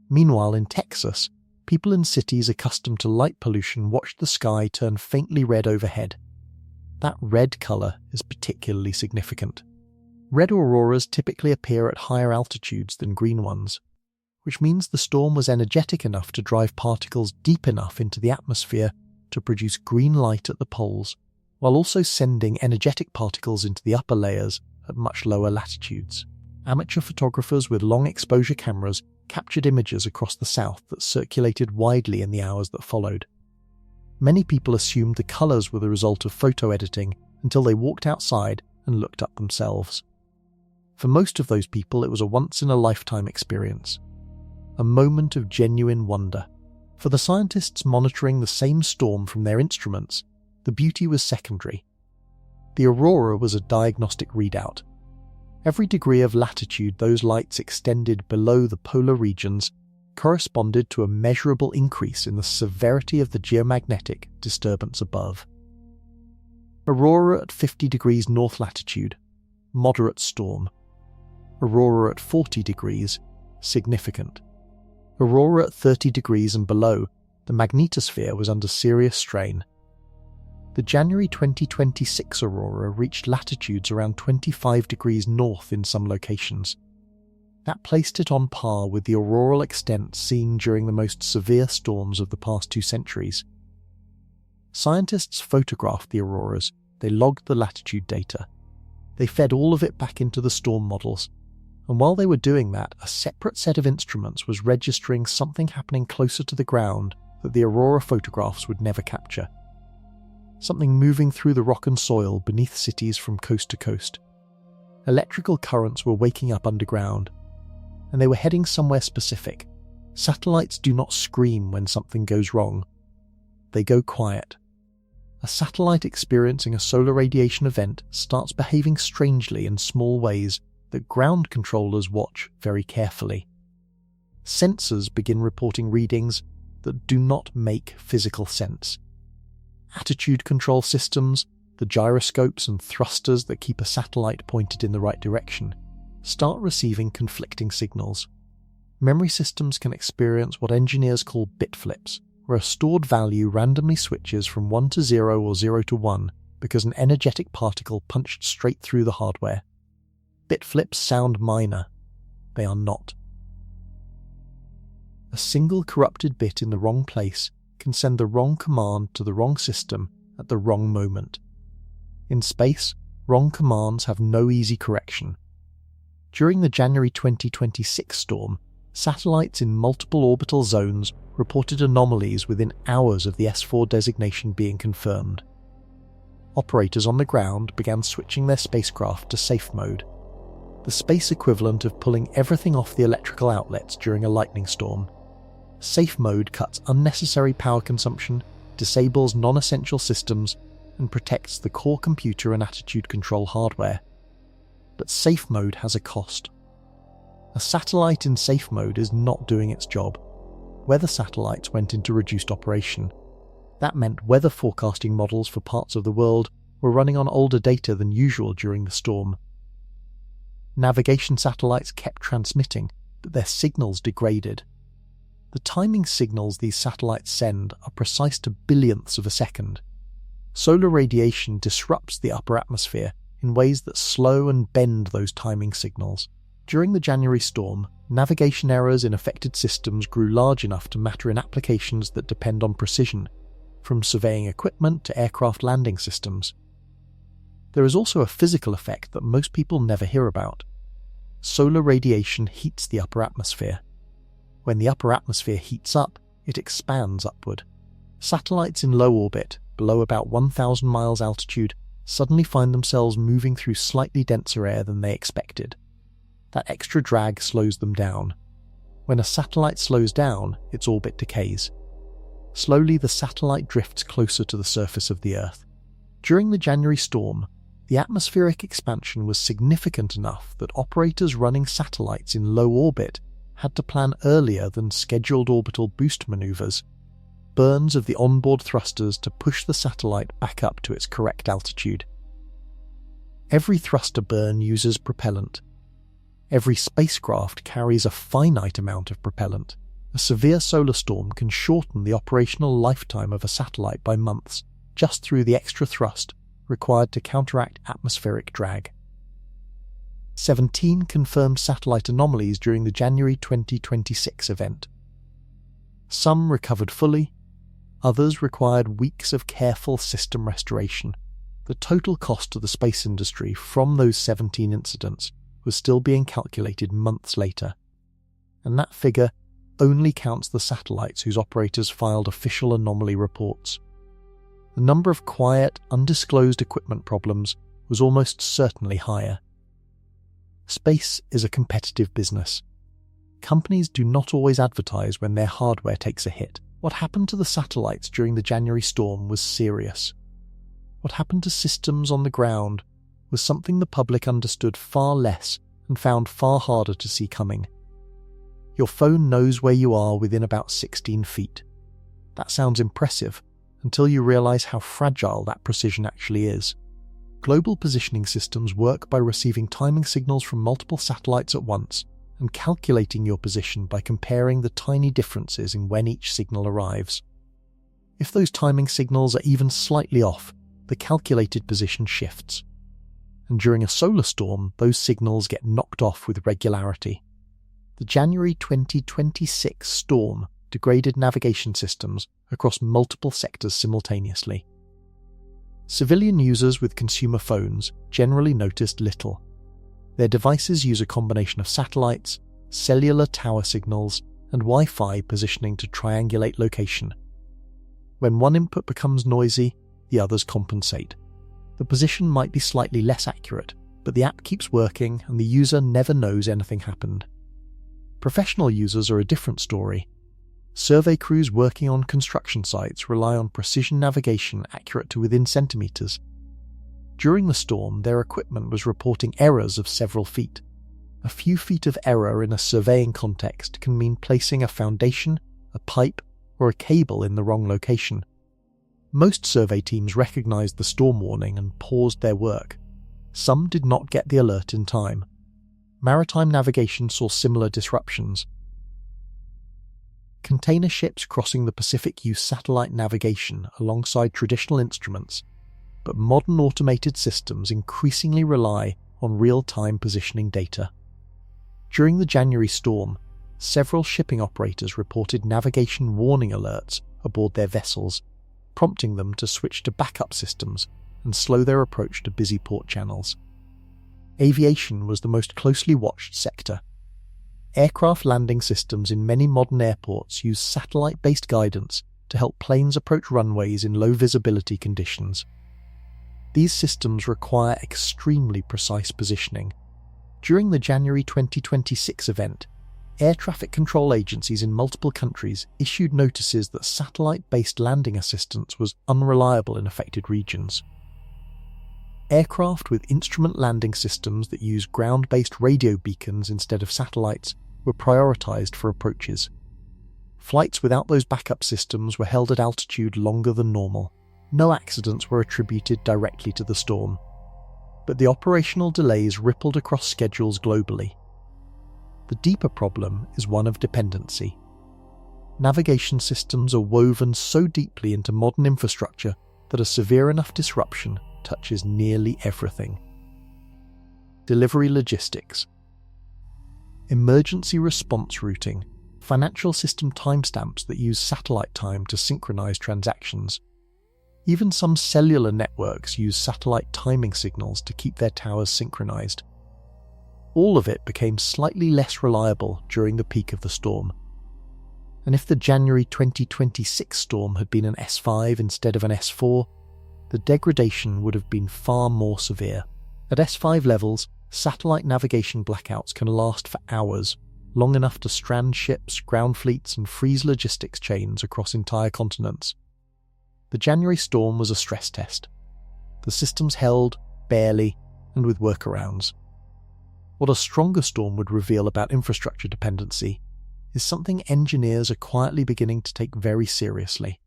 Meanwhile, in Texas, people in cities accustomed to light pollution watched the sky turn faintly red overhead. That red colour is particularly significant. Red auroras typically appear at higher altitudes than green ones, which means the storm was energetic enough to drive particles deep enough into the atmosphere to produce green light at the poles, while also sending energetic particles into the upper layers at much lower latitudes. Amateur photographers with long exposure cameras captured images across the south that circulated widely in the hours that followed. Many people assumed the colours were the result of photo editing until they walked outside and looked up themselves. For most of those people, it was a once-in-a-lifetime experience, a moment of genuine wonder. For the scientists monitoring the same storm from their instruments, the beauty was secondary. The aurora was a diagnostic readout. Every degree of latitude those lights extended below the polar regions corresponded to a measurable increase in the severity of the geomagnetic disturbance above. Aurora at 50 degrees north latitude, moderate storm. Aurora at 40 degrees, significant. Aurora at 30 degrees and below, the magnetosphere was under serious strain. The January 2026 aurora reached latitudes around 25 degrees north in some locations. That placed it on par with the auroral extent seen during the most severe storms of the past 2 centuries. Scientists photographed the auroras, they logged the latitude data. They fed all of it back into the storm models, and while they were doing that, a separate set of instruments was registering something happening closer to the ground that the aurora photographs would never capture. Something moving through the rock and soil beneath cities from coast to coast. Electrical currents were waking up underground, and they were heading somewhere specific. Satellites do not scream when something goes wrong. They go quiet. A satellite experiencing a solar radiation event starts behaving strangely in small ways that ground controllers watch very carefully. Sensors begin reporting readings that do not make physical sense. Attitude control systems, the gyroscopes and thrusters that keep a satellite pointed in the right direction, start receiving conflicting signals. Memory systems can experience what engineers call bit flips, where a stored value randomly switches from 1 to 0 or 0 to 1 because an energetic particle punched straight through the hardware. Bit flips sound minor. They are not. A single corrupted bit in the wrong place can send the wrong command to the wrong system at the wrong moment. In space, wrong commands have no easy correction. During the January 2026 storm, satellites in multiple orbital zones reported anomalies within hours of the S4 designation being confirmed. Operators on the ground began switching their spacecraft to safe mode, the space equivalent of pulling everything off the electrical outlets during a lightning storm. Safe mode cuts unnecessary power consumption, disables non-essential systems, and protects the core computer and attitude control hardware. But safe mode has a cost. A satellite in safe mode is not doing its job. Weather satellites went into reduced operation. That meant weather forecasting models for parts of the world were running on older data than usual during the storm. Navigation satellites kept transmitting, but their signals degraded. The timing signals these satellites send are precise to billionths of a second. Solar radiation disrupts the upper atmosphere in ways that slow and bend those timing signals. During the January storm, navigation errors in affected systems grew large enough to matter in applications that depend on precision, from surveying equipment to aircraft landing systems. There is also a physical effect that most people never hear about. Solar radiation heats the upper atmosphere. When the upper atmosphere heats up, it expands upward. Satellites in low orbit, below about 1,000 miles altitude, suddenly find themselves moving through slightly denser air than they expected. That extra drag slows them down. When a satellite slows down, its orbit decays. Slowly, the satellite drifts closer to the surface of the Earth. During the January storm, the atmospheric expansion was significant enough that operators running satellites in low orbit had to plan earlier than scheduled orbital boost maneuvers, burns of the onboard thrusters to push the satellite back up to its correct altitude. Every thruster burn uses propellant. Every spacecraft carries a finite amount of propellant. A severe solar storm can shorten the operational lifetime of a satellite by months, just through the extra thrust required to counteract atmospheric drag. 17 confirmed satellite anomalies during the January 2026 event. Some recovered fully, others required weeks of careful system restoration. The total cost to the space industry from those 17 incidents was still being calculated months later, and that figure only counts the satellites whose operators filed official anomaly reports. The number of quiet, undisclosed equipment problems was almost certainly higher. Space is a competitive business. Companies do not always advertise when their hardware takes a hit. What happened to the satellites during the January storm was serious. What happened to systems on the ground was something the public understood far less and found far harder to see coming. Your phone knows where you are within about 16 feet. That sounds impressive until you realize how fragile that precision actually is. Global positioning systems work by receiving timing signals from multiple satellites at once and calculating your position by comparing the tiny differences in when each signal arrives. If those timing signals are even slightly off, the calculated position shifts. And during a solar storm, those signals get knocked off with regularity. The January 2026 storm degraded navigation systems across multiple sectors simultaneously. Civilian users with consumer phones generally noticed little. Their devices use a combination of satellites, cellular tower signals, and Wi-Fi positioning to triangulate location. When one input becomes noisy, the others compensate. The position might be slightly less accurate, but the app keeps working and the user never knows anything happened. Professional users are a different story. Survey crews working on construction sites rely on precision navigation accurate to within centimeters. During the storm, their equipment was reporting errors of several feet. A few feet of error in a surveying context can mean placing a foundation, a pipe, or a cable in the wrong location. Most survey teams recognized the storm warning and paused their work. Some did not get the alert in time. Maritime navigation saw similar disruptions. Container ships crossing the Pacific use satellite navigation alongside traditional instruments, but modern automated systems increasingly rely on real-time positioning data. During the January storm, several shipping operators reported navigation warning alerts aboard their vessels, prompting them to switch to backup systems and slow their approach to busy port channels. Aviation was the most closely watched sector. Aircraft landing systems in many modern airports use satellite-based guidance to help planes approach runways in low visibility conditions. These systems require extremely precise positioning. During the January 2026 event, air traffic control agencies in multiple countries issued notices that satellite-based landing assistance was unreliable in affected regions. Aircraft with instrument landing systems that use ground-based radio beacons instead of satellites were prioritized for approaches. Flights without those backup systems were held at altitude longer than normal. No accidents were attributed directly to the storm, but the operational delays rippled across schedules globally. The deeper problem is one of dependency. Navigation systems are woven so deeply into modern infrastructure that a severe enough disruption touches nearly everything. Delivery logistics, emergency response routing, financial system timestamps that use satellite time to synchronize transactions. Even some cellular networks use satellite timing signals to keep their towers synchronized. All of it became slightly less reliable during the peak of the storm. And if the January 2026 storm had been an S5 instead of an S4, the degradation would have been far more severe. At S5 levels, satellite navigation blackouts can last for hours, long enough to strand ships, ground fleets, and freeze logistics chains across entire continents. The January storm was a stress test. The systems held, barely, and with workarounds. What a stronger storm would reveal about infrastructure dependency is something engineers are quietly beginning to take very seriously.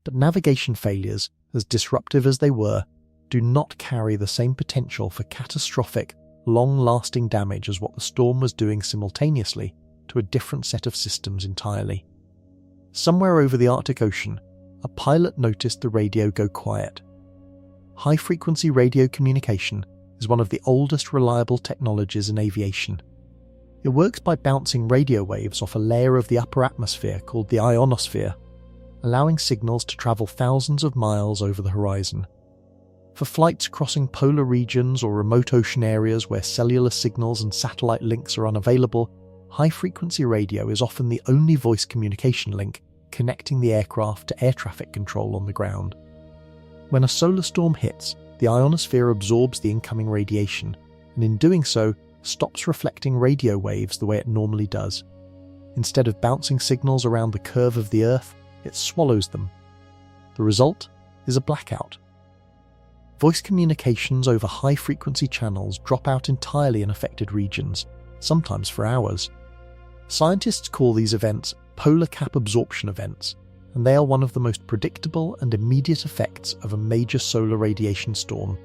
But navigation failures, as disruptive as they were, do not carry the same potential for catastrophic, long-lasting damage as what the storm was doing simultaneously to a different set of systems entirely. Somewhere over the Arctic Ocean, a pilot noticed the radio go quiet. High-frequency radio communication is one of the oldest reliable technologies in aviation. It works by bouncing radio waves off a layer of the upper atmosphere called the ionosphere, allowing signals to travel thousands of miles over the horizon. For flights crossing polar regions or remote ocean areas where cellular signals and satellite links are unavailable, high-frequency radio is often the only voice communication link connecting the aircraft to air traffic control on the ground. When a solar storm hits, the ionosphere absorbs the incoming radiation, and in doing so, stops reflecting radio waves the way it normally does. Instead of bouncing signals around the curve of the Earth, it swallows them. The result is a blackout. Voice communications over high-frequency channels drop out entirely in affected regions, sometimes for hours. Scientists call these events polar cap absorption events, and they are one of the most predictable and immediate effects of a major solar radiation storm.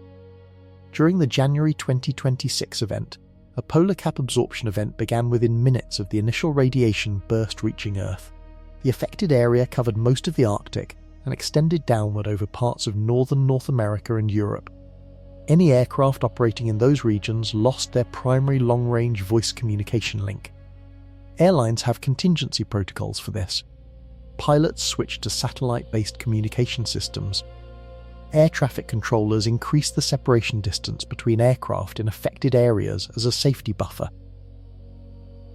During the January 2026 event, a polar cap absorption event began within minutes of the initial radiation burst reaching Earth. The affected area covered most of the Arctic and extended downward over parts of northern North America and Europe. Any aircraft operating in those regions lost their primary long-range voice communication link. Airlines have contingency protocols for this. Pilots switched to satellite-based communication systems. Air traffic controllers increased the separation distance between aircraft in affected areas as a safety buffer.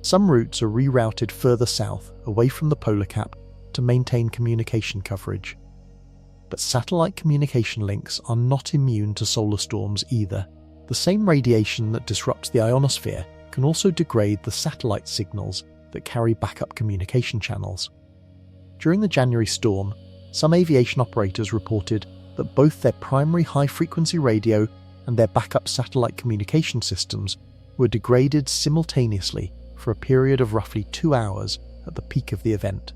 Some routes are rerouted further south, away from the polar cap, to maintain communication coverage. But satellite communication links are not immune to solar storms either. The same radiation that disrupts the ionosphere can also degrade the satellite signals that carry backup communication channels. During the January storm, some aviation operators reported that both their primary high-frequency radio and their backup satellite communication systems were degraded simultaneously for a period of roughly 2 hours at the peak of the event.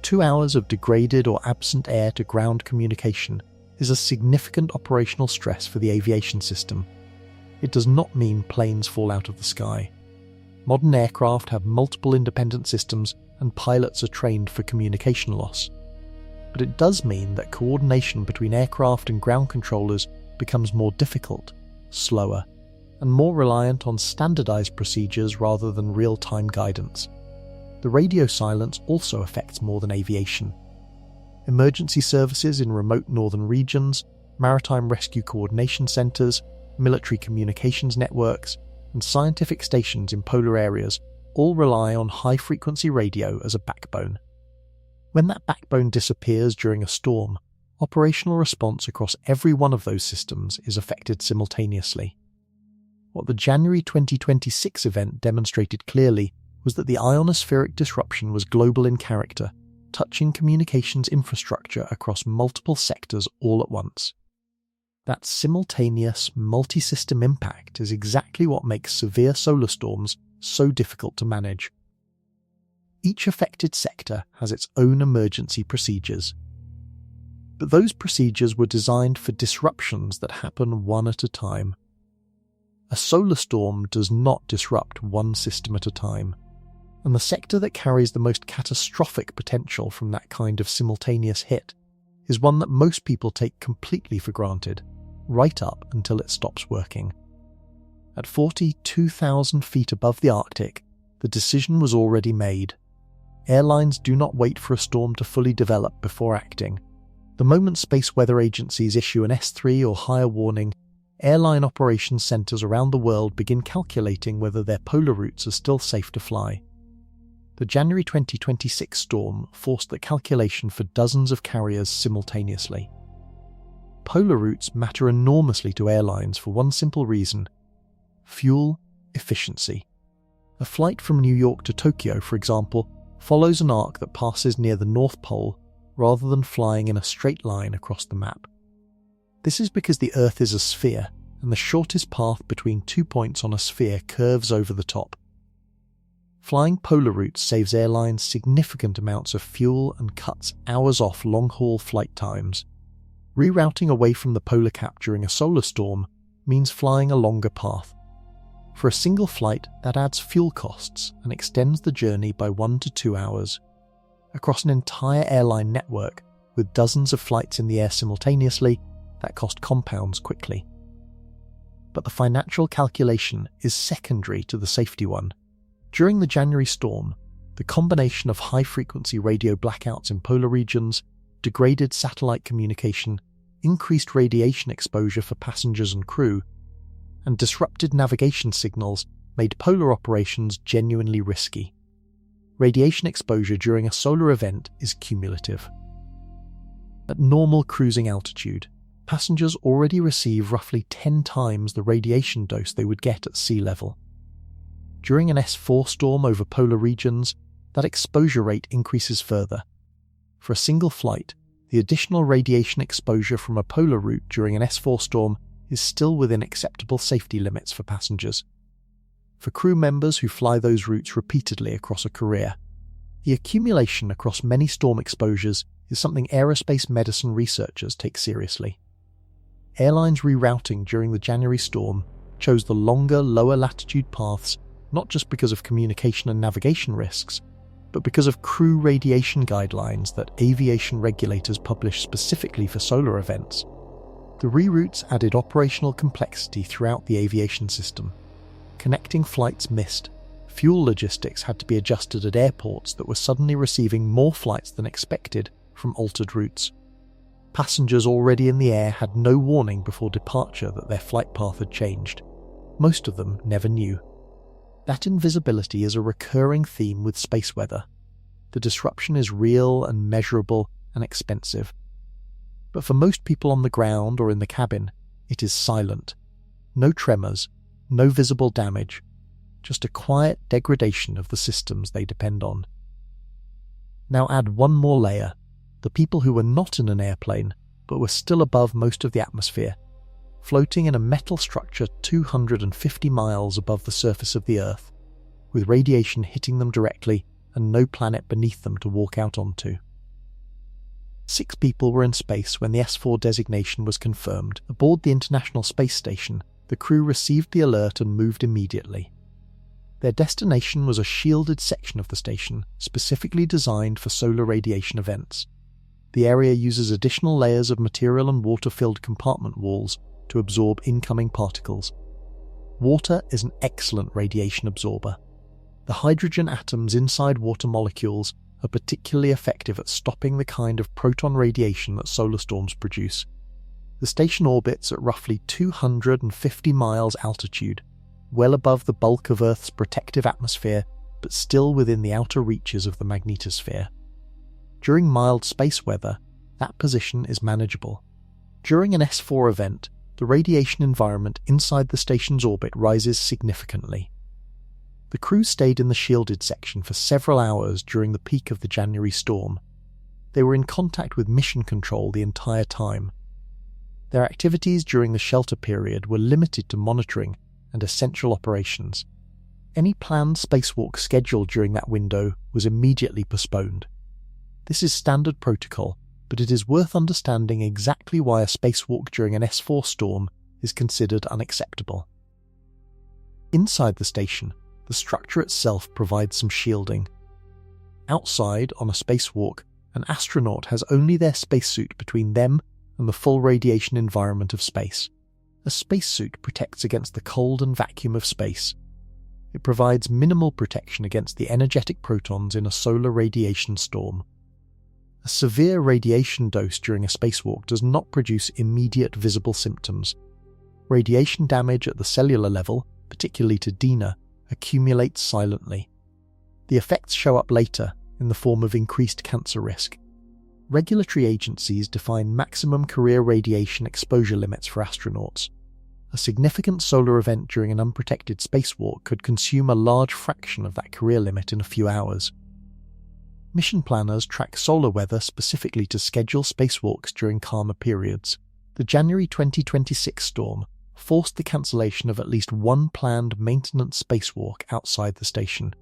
2 hours of degraded or absent air-to-ground communication is a significant operational stress for the aviation system. It does not mean planes fall out of the sky. Modern aircraft have multiple independent systems and pilots are trained for communication loss. but it does mean that coordination between aircraft and ground controllers becomes more difficult, slower, and more reliant on standardized procedures rather than real-time guidance. The radio silence also affects more than aviation. Emergency services in remote northern regions, maritime rescue coordination centres, military communications networks, and scientific stations in polar areas all rely on high-frequency radio as a backbone. When that backbone disappears during a storm, operational response across every one of those systems is affected simultaneously. What the January 2026 event demonstrated clearly was that the ionospheric disruption was global in character, touching communications infrastructure across multiple sectors all at once. That simultaneous, multi-system impact is exactly what makes severe solar storms so difficult to manage. Each affected sector has its own emergency procedures. But those procedures were designed for disruptions that happen one at a time. A solar storm does not disrupt one system at a time, and the sector that carries the most catastrophic potential from that kind of simultaneous hit is one that most people take completely for granted, right up until it stops working. At 42,000 feet above the Arctic, the decision was already made. Airlines do not wait for a storm to fully develop before acting. The moment space weather agencies issue an S3 or higher warning, airline operations centres around the world begin calculating whether their polar routes are still safe to fly. The January 2026 storm forced the calculation for dozens of carriers simultaneously. Polar routes matter enormously to airlines for one simple reason: fuel efficiency. A flight from New York to Tokyo, for example, follows an arc that passes near the North Pole rather than flying in a straight line across the map. This is because the Earth is a sphere, and the shortest path between 2 points on a sphere curves over the top. Flying polar routes saves airlines significant amounts of fuel and cuts hours off long-haul flight times. Rerouting away from the polar cap during a solar storm means flying a longer path. For a single flight, that adds fuel costs and extends the journey by 1 to 2 hours. Across an entire airline network, with dozens of flights in the air simultaneously, that cost compounds quickly. But the financial calculation is secondary to the safety one. During the January storm, the combination of high-frequency radio blackouts in polar regions, degraded satellite communication, increased radiation exposure for passengers and crew, and disrupted navigation signals made polar operations genuinely risky. Radiation exposure during a solar event is cumulative. At normal cruising altitude, passengers already receive roughly 10 times the radiation dose they would get at sea level. During an S4 storm over polar regions, that exposure rate increases further. For a single flight, the additional radiation exposure from a polar route during an S4 storm is still within acceptable safety limits for passengers. For crew members who fly those routes repeatedly across a career, the accumulation across many storm exposures is something aerospace medicine researchers take seriously. Airlines rerouting during the January storm chose the longer, lower latitude paths not just because of communication and navigation risks, but because of crew radiation guidelines that aviation regulators publish specifically for solar events. The reroutes added operational complexity throughout the aviation system. Connecting flights missed, fuel logistics had to be adjusted at airports that were suddenly receiving more flights than expected from altered routes. Passengers already in the air had no warning before departure that their flight path had changed. Most of them never knew. That invisibility is a recurring theme with space weather. The disruption is real and measurable and expensive. But for most people on the ground or in the cabin, it is silent. No tremors, no visible damage, just a quiet degradation of the systems they depend on. Now add one more layer, the people who were not in an airplane, but were still above most of the atmosphere, floating in a metal structure 250 miles above the surface of the Earth, with radiation hitting them directly and no planet beneath them to walk out onto. 6 people were in space when the S4 designation was confirmed. Aboard the International Space Station, the crew received the alert and moved immediately. Their destination was a shielded section of the station, specifically designed for solar radiation events. the area uses additional layers of material and water-filled compartment walls to absorb incoming particles. Water is an excellent radiation absorber. The hydrogen atoms inside water molecules are particularly effective at stopping the kind of proton radiation that solar storms produce. The station orbits at roughly 250 miles altitude, well above the bulk of Earth's protective atmosphere, but still within the outer reaches of the magnetosphere. During mild space weather, that position is manageable. During an S4 event, the radiation environment inside the station's orbit rises significantly. The crew stayed in the shielded section for several hours during the peak of the January storm. They were in contact with mission control the entire time. Their activities during the shelter period were limited to monitoring and essential operations. Any planned spacewalk scheduled during that window was immediately postponed. This is standard protocol, but it is worth understanding exactly why a spacewalk during an S4 storm is considered unacceptable. Inside the station, the structure itself provides some shielding. Outside, on a spacewalk, an astronaut has only their spacesuit between them and the full radiation environment of space. A spacesuit protects against the cold and vacuum of space. It provides minimal protection against the energetic protons in a solar radiation storm. A severe radiation dose during a spacewalk does not produce immediate visible symptoms. Radiation damage at the cellular level, particularly to DINA, accumulates silently. The effects show up later in the form of increased cancer risk. Regulatory agencies define maximum career radiation exposure limits for astronauts. A significant solar event during an unprotected spacewalk could consume a large fraction of that career limit in a few hours. Mission planners track solar weather specifically to schedule spacewalks during calmer periods. The January 2026 storm forced the cancellation of at least one planned maintenance spacewalk outside the station.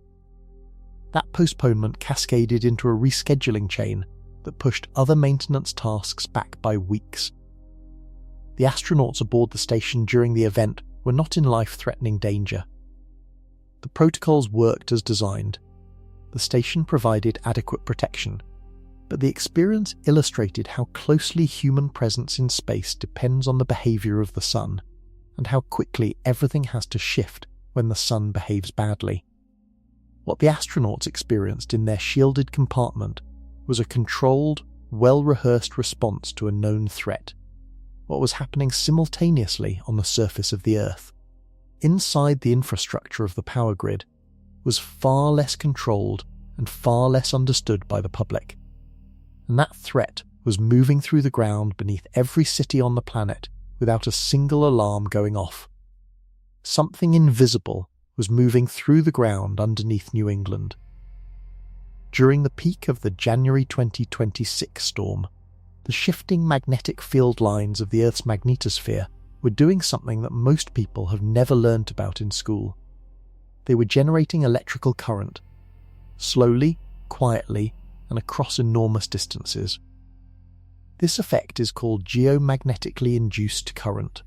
That postponement cascaded into a rescheduling chain that pushed other maintenance tasks back by weeks. The astronauts aboard the station during the event were not in life-threatening danger. The protocols worked as designed. The station provided adequate protection, but the experience illustrated how closely human presence in space depends on the behavior of the sun, and how quickly everything has to shift when the sun behaves badly. What the astronauts experienced in their shielded compartment was a controlled, well-rehearsed response to a known threat. What was happening simultaneously on the surface of the Earth, inside the infrastructure of the power grid, was far less controlled and far less understood by the public. And that threat was moving through the ground beneath every city on the planet without a single alarm going off. Something invisible was moving through the ground underneath New England. During the peak of the January 2026 storm, the shifting magnetic field lines of the Earth's magnetosphere were doing something that most people have never learnt about in school. They were generating electrical current, slowly, quietly, and across enormous distances. This effect is called geomagnetically induced current.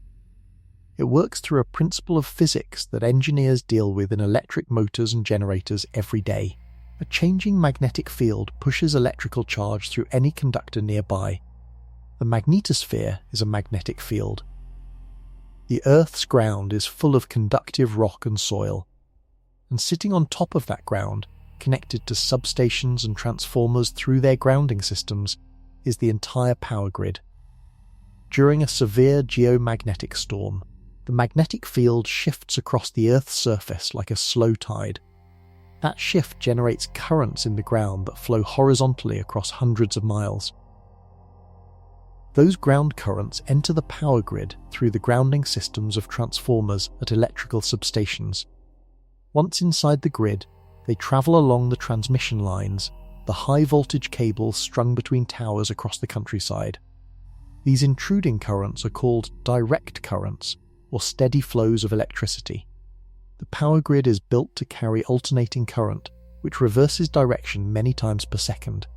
It works through a principle of physics that engineers deal with in electric motors and generators every day. A changing magnetic field pushes electrical charge through any conductor nearby. The magnetosphere is a magnetic field. The Earth's ground is full of conductive rock and soil, and sitting on top of that ground, connected to substations and transformers through their grounding systems, is the entire power grid. During a severe geomagnetic storm, the magnetic field shifts across the Earth's surface like a slow tide. That shift generates currents in the ground that flow horizontally across hundreds of miles. Those ground currents enter the power grid through the grounding systems of transformers at electrical substations. Once inside the grid, they travel along the transmission lines, the high-voltage cables strung between towers across the countryside. These intruding currents are called direct currents, or steady flows of electricity. The power grid is built to carry alternating current, which reverses direction many times per second.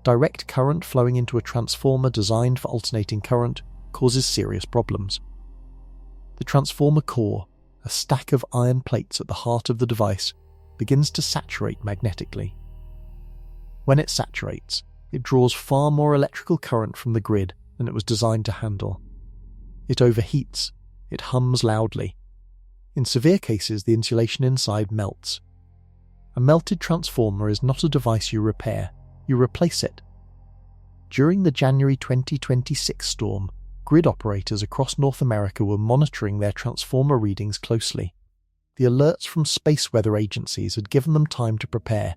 Direct current flowing into a transformer designed for alternating current causes serious problems. The transformer core, a stack of iron plates at the heart of the device, begins to saturate magnetically. When it saturates, It draws far more electrical current from the grid than it was designed to handle. It overheats. It hums loudly. In severe cases, the insulation inside melts. A melted transformer is not a device you repair, you replace it. During the January 2026 storm, grid operators across North America were monitoring their transformer readings closely. The alerts from space weather agencies had given them time to prepare.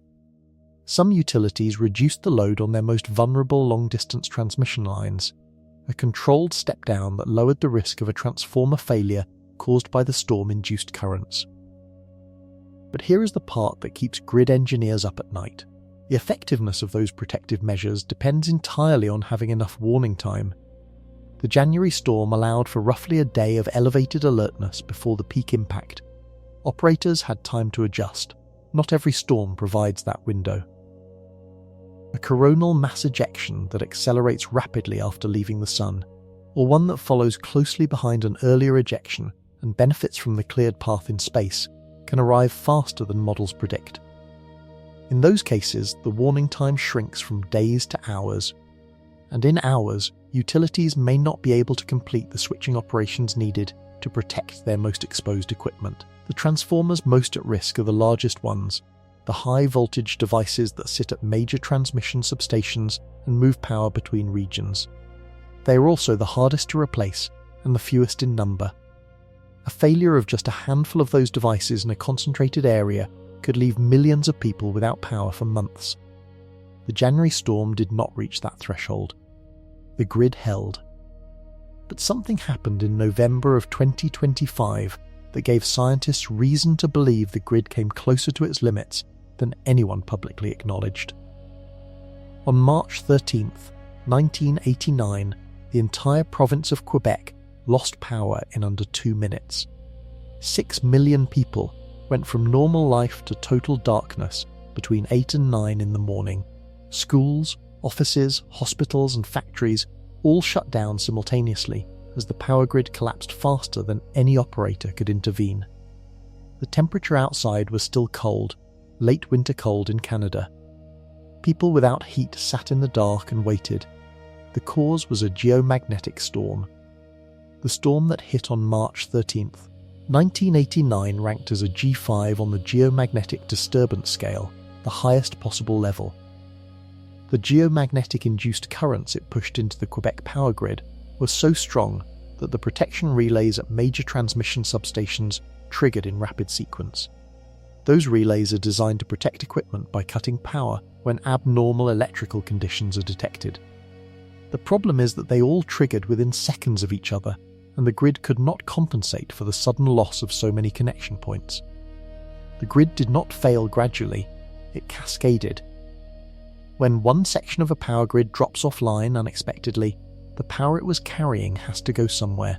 Some utilities reduced the load on their most vulnerable long-distance transmission lines, a controlled step-down that lowered the risk of a transformer failure caused by the storm-induced currents. But here is the part that keeps grid engineers up at night. The effectiveness of those protective measures depends entirely on having enough warning time. The January storm allowed for roughly a day of elevated alertness before the peak impact. Operators had time to adjust. Not every storm provides that window. A coronal mass ejection that accelerates rapidly after leaving the sun, or one that follows closely behind an earlier ejection and benefits from the cleared path in space, can arrive faster than models predict. In those cases, the warning time shrinks from days to hours, and in hours, utilities may not be able to complete the switching operations needed to protect their most exposed equipment. The transformers most at risk are the largest ones, the high-voltage devices that sit at major transmission substations and move power between regions. They are also the hardest to replace and the fewest in number. A failure of just a handful of those devices in a concentrated area could leave millions of people without power for months. The January storm did not reach that threshold. The grid held. But something happened in November of 2025 that gave scientists reason to believe the grid came closer to its limits than anyone publicly acknowledged. On March 13th, 1989, the entire province of Quebec lost power in under 2 minutes. 6 million people went from normal life to total darkness between 8 and 9 in the morning. Schools, offices, hospitals and factories all shut down simultaneously as the power grid collapsed faster than any operator could intervene. The temperature outside was still cold, late winter cold in Canada. People without heat sat in the dark and waited. The cause was a geomagnetic storm. The storm that hit on March 13th, 1989 ranked as a G5 on the geomagnetic disturbance scale, the highest possible level. The geomagnetic-induced currents it pushed into the Quebec power grid were so strong that the protection relays at major transmission substations triggered in rapid sequence. Those relays are designed to protect equipment by cutting power when abnormal electrical conditions are detected. The problem is that they all triggered within seconds of each other, and the grid could not compensate for the sudden loss of so many connection points. The grid did not fail gradually, it cascaded. When one section of a power grid drops offline unexpectedly, the power it was carrying has to go somewhere.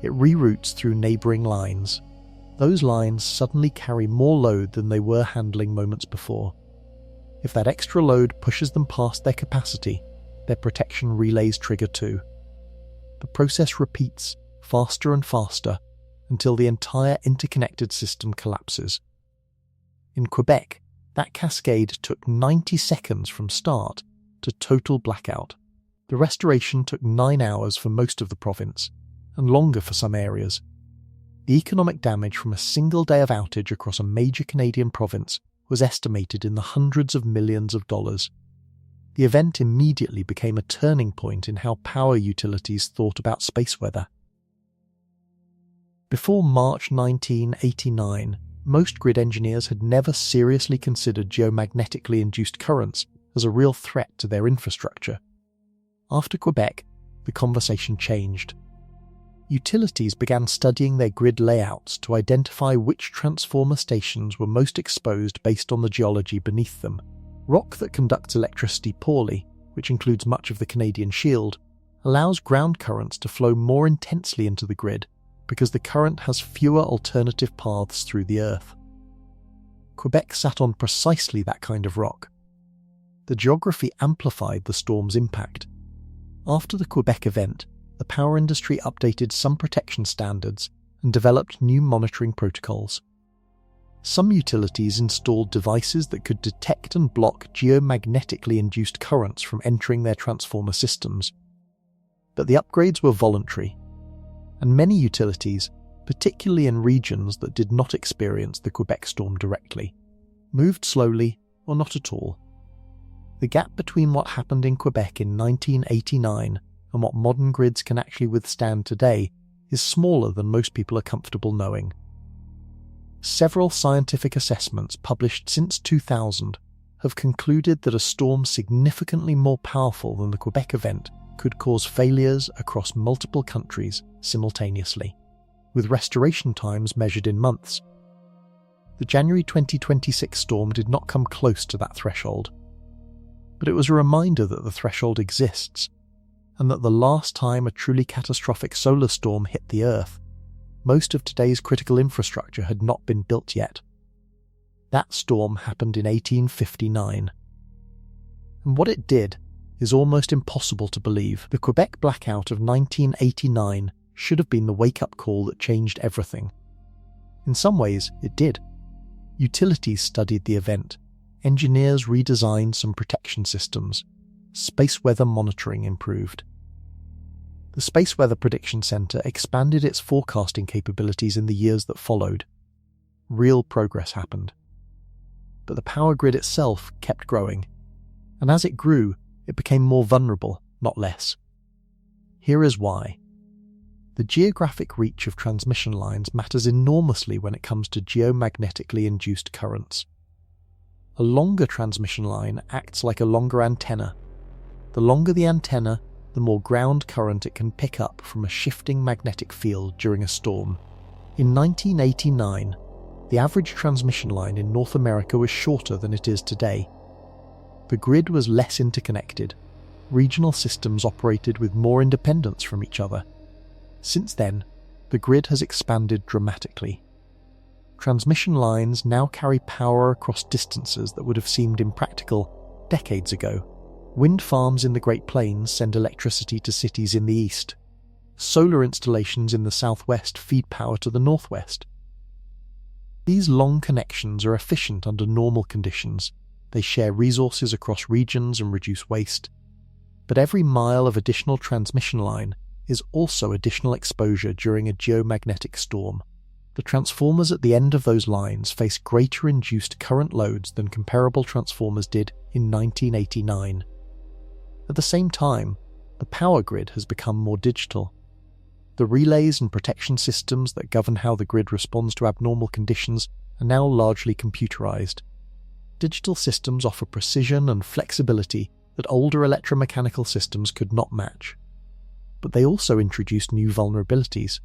It reroutes through neighbouring lines. Those lines suddenly carry more load than they were handling moments before. If that extra load pushes them past their capacity, their protection relays trigger too. The process repeats, faster and faster, until the entire interconnected system collapses. In Quebec, that cascade took 90 seconds from start to total blackout. The restoration took 9 hours for most of the province, and longer for some areas. The economic damage from a single day of outage across a major Canadian province was estimated in the hundreds of millions of dollars. The event immediately became a turning point in how power utilities thought about space weather. Before March 1989, most grid engineers had never seriously considered geomagnetically induced currents as a real threat to their infrastructure. After Quebec, the conversation changed. Utilities began studying their grid layouts to identify which transformer stations were most exposed based on the geology beneath them. Rock that conducts electricity poorly, which includes much of the Canadian Shield, allows ground currents to flow more intensely into the grid because the current has fewer alternative paths through the earth. Quebec sat on precisely that kind of rock. The geography amplified the storm's impact. After the Quebec event, the power industry updated some protection standards and developed new monitoring protocols. Some utilities installed devices that could detect and block geomagnetically induced currents from entering their transformer systems. But the upgrades were voluntary, and many utilities, particularly in regions that did not experience the Quebec storm directly, moved slowly or not at all. The gap between what happened in Quebec in 1989 and what modern grids can actually withstand today is smaller than most people are comfortable knowing. Several scientific assessments published since 2000 have concluded that a storm significantly more powerful than the Quebec event could cause failures across multiple countries simultaneously, with restoration times measured in months. The January 2026 storm did not come close to that threshold, but it was a reminder that the threshold exists, and that the last time a truly catastrophic solar storm hit the Earth, most of today's critical infrastructure had not been built yet. That storm happened in 1859. And what it did is almost impossible to believe. The Quebec blackout of 1989 should have been the wake-up call that changed everything. In some ways, it did. Utilities studied the event. Engineers redesigned some protection systems. Space weather monitoring improved. The Space Weather Prediction Center expanded its forecasting capabilities in the years that followed. Real progress happened. But the power grid itself kept growing, and as it grew, it became more vulnerable, not less. Here is why. The geographic reach of transmission lines matters enormously when it comes to geomagnetically induced currents. A longer transmission line acts like a longer antenna. The longer the antenna, the more ground current it can pick up from a shifting magnetic field during a storm. In 1989, the average transmission line in North America was shorter than it is today. The grid was less interconnected. Regional systems operated with more independence from each other. Since then, the grid has expanded dramatically. Transmission lines now carry power across distances that would have seemed impractical decades ago. Wind farms in the Great Plains send electricity to cities in the east. Solar installations in the southwest feed power to the northwest. These long connections are efficient under normal conditions. They share resources across regions and reduce waste. But every mile of additional transmission line is also additional exposure during a geomagnetic storm. The transformers at the end of those lines face greater induced current loads than comparable transformers did in 1989. At the same time, the power grid has become more digital. The relays and protection systems that govern how the grid responds to abnormal conditions are now largely computerized. Digital systems offer precision and flexibility that older electromechanical systems could not match. But they also introduced new vulnerabilities.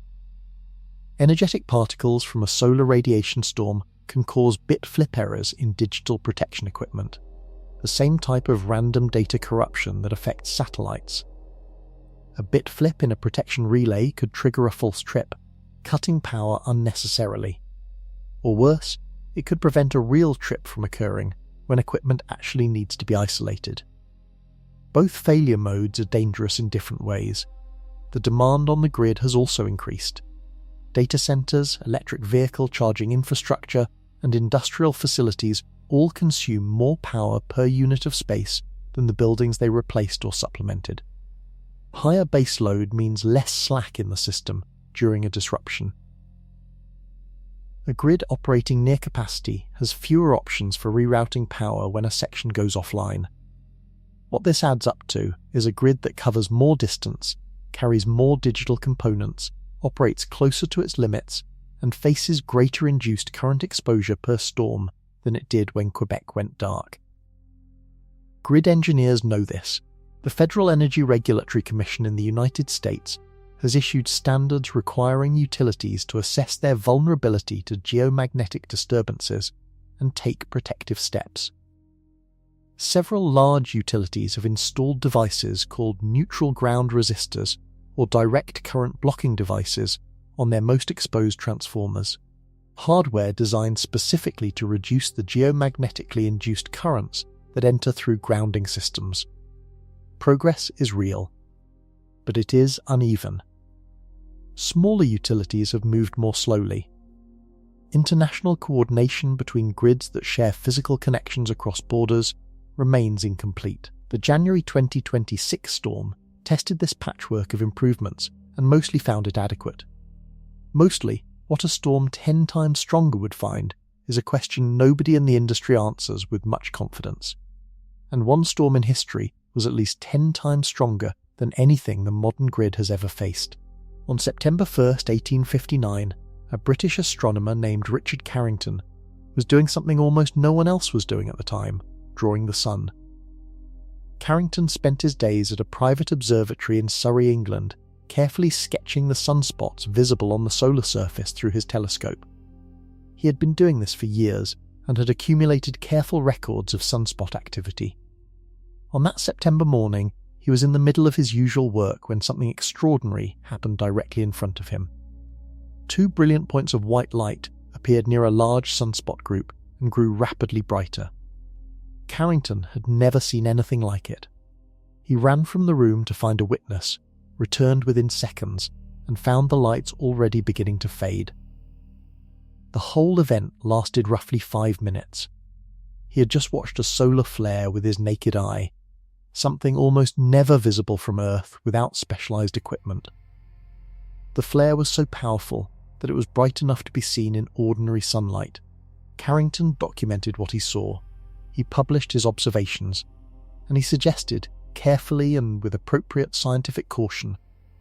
Energetic particles from a solar radiation storm can cause bit flip errors in digital protection equipment, the same type of random data corruption that affects satellites. A bit flip in a protection relay could trigger a false trip, cutting power unnecessarily. Or worse, it could prevent a real trip from occurring when equipment actually needs to be isolated. Both failure modes are dangerous in different ways. The demand on the grid has also increased. Data centers, electric vehicle charging infrastructure, and industrial facilities all consume more power per unit of space than the buildings they replaced or supplemented. Higher base load means less slack in the system during a disruption. A grid operating near capacity has fewer options for rerouting power when a section goes offline. What this adds up to is a grid that covers more distance, carries more digital components, operates closer to its limits, and faces greater induced current exposure per storm than it did when Quebec went dark. Grid engineers know this. The Federal Energy Regulatory Commission in the United States has issued standards requiring utilities to assess their vulnerability to geomagnetic disturbances and take protective steps. Several large utilities have installed devices called neutral ground resistors or direct current blocking devices on their most exposed transformers. Hardware designed specifically to reduce the geomagnetically induced currents that enter through grounding systems. Progress is real, but it is uneven. Smaller utilities have moved more slowly. international coordination between grids that share physical connections across borders remains incomplete. The January 2026 storm tested this patchwork of improvements and mostly found it adequate. Mostly, what a storm 10 times stronger would find is a question nobody in the industry answers with much confidence. And one storm in history was at least 10 times stronger than anything the modern grid has ever faced. On September 1st, 1859, a British astronomer named Richard Carrington was doing something almost no one else was doing at the time, drawing the sun. Carrington spent his days at a private observatory in Surrey, England, carefully sketching the sunspots visible on the solar surface through his telescope. He had been doing this for years and had accumulated careful records of sunspot activity. On that September morning, he was in the middle of his usual work when something extraordinary happened directly in front of him. 2 brilliant points of white light appeared near a large sunspot group and grew rapidly brighter. Carrington had never seen anything like it. He ran from the room to find a witness, returned within seconds, and found the lights already beginning to fade. The whole event lasted roughly 5 minutes. He had just watched a solar flare with his naked eye, something almost never visible from Earth without specialized equipment. The flare was so powerful that it was bright enough to be seen in ordinary sunlight. Carrington documented what he saw. He published his observations, and he suggested, carefully and with appropriate scientific caution,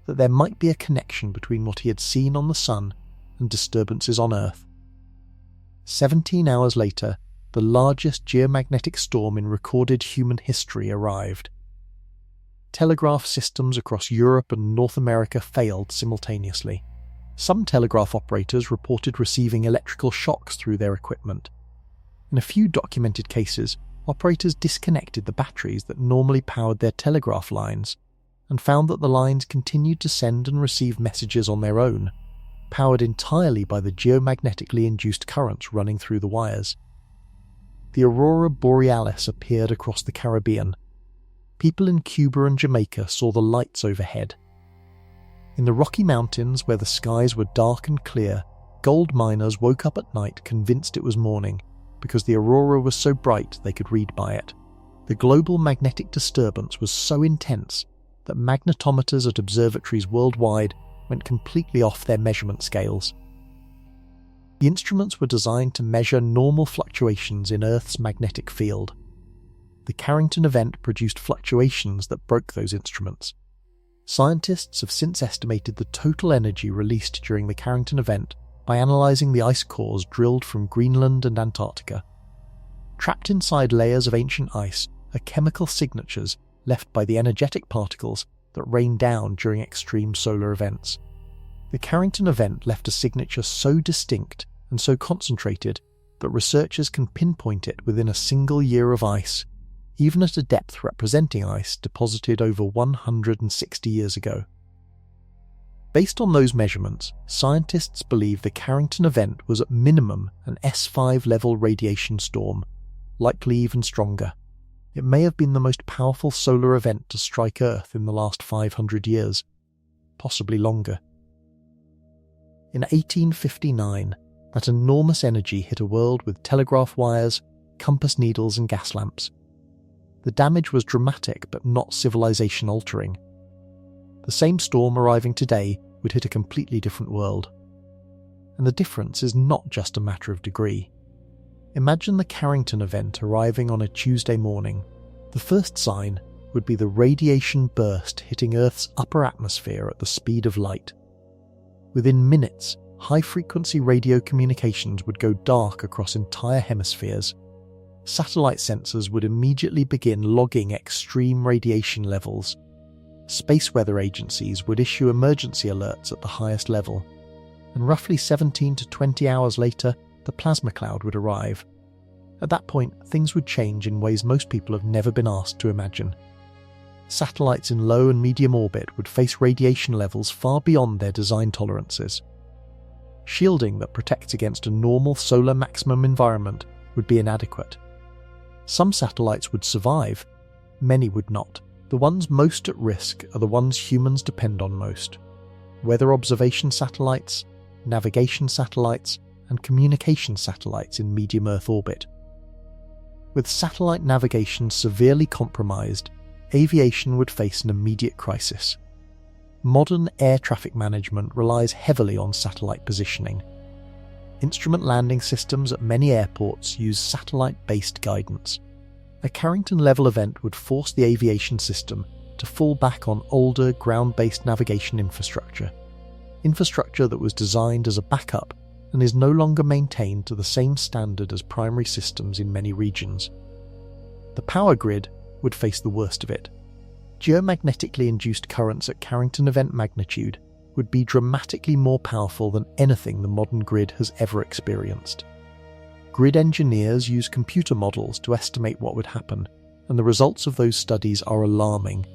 that there might be a connection between what he had seen on the Sun and disturbances on Earth. 17 hours later, the largest geomagnetic storm in recorded human history arrived. Telegraph systems across Europe and North America failed simultaneously. Some telegraph operators reported receiving electrical shocks through their equipment. In a few documented cases, operators disconnected the batteries that normally powered their telegraph lines and found that the lines continued to send and receive messages on their own, powered entirely by the geomagnetically induced currents running through the wires. The aurora borealis appeared across the Caribbean. People in Cuba and Jamaica saw the lights overhead. In the Rocky Mountains, where the skies were dark and clear, gold miners woke up at night convinced it was morning, because the aurora was so bright they could read by it. The global magnetic disturbance was so intense that magnetometers at observatories worldwide went completely off their measurement scales. The instruments were designed to measure normal fluctuations in Earth's magnetic field. The Carrington event produced fluctuations that broke those instruments. Scientists have since estimated the total energy released during the Carrington event by analysing the ice cores drilled from Greenland and Antarctica. Trapped inside layers of ancient ice are chemical signatures left by the energetic particles that rain down during extreme solar events. The Carrington event left a signature so distinct and so concentrated that researchers can pinpoint it within a single year of ice, even at a depth representing ice deposited over 160 years ago. Based on those measurements, scientists believe the Carrington event was at minimum an S5 level radiation storm, likely even stronger. It may have been the most powerful solar event to strike Earth in the last 500 years, possibly longer. In 1859, that enormous energy hit a world with telegraph wires, compass needles and gas lamps. The damage was dramatic but not civilization-altering. The same storm arriving today would hit a completely different world. And the difference is not just a matter of degree. Imagine the Carrington event arriving on a Tuesday morning. The first sign would be the radiation burst hitting Earth's upper atmosphere at the speed of light. Within minutes, high-frequency radio communications would go dark across entire hemispheres. Satellite sensors would immediately begin logging extreme radiation levels. Space weather agencies would issue emergency alerts at the highest level. And roughly 17 to 20 hours later, the plasma cloud would arrive. At that point, things would change in ways most people have never been asked to imagine. Satellites in low and medium orbit would face radiation levels far beyond their design tolerances. Shielding that protects against a normal solar maximum environment would be inadequate. Some satellites would survive, many would not. The ones most at risk are the ones humans depend on most: weather observation satellites, navigation satellites, and communication satellites in medium Earth orbit. With satellite navigation severely compromised, aviation would face an immediate crisis. Modern air traffic management relies heavily on satellite positioning. Instrument landing systems at many airports use satellite-based guidance. A Carrington-level event would force the aviation system to fall back on older ground-based navigation infrastructure that was designed as a backup and is no longer maintained to the same standard as primary systems in many regions. The power grid would face the worst of it. Geomagnetically induced currents at Carrington event magnitude would be dramatically more powerful than anything the modern grid has ever experienced. Grid engineers use computer models to estimate what would happen, and the results of those studies are alarming.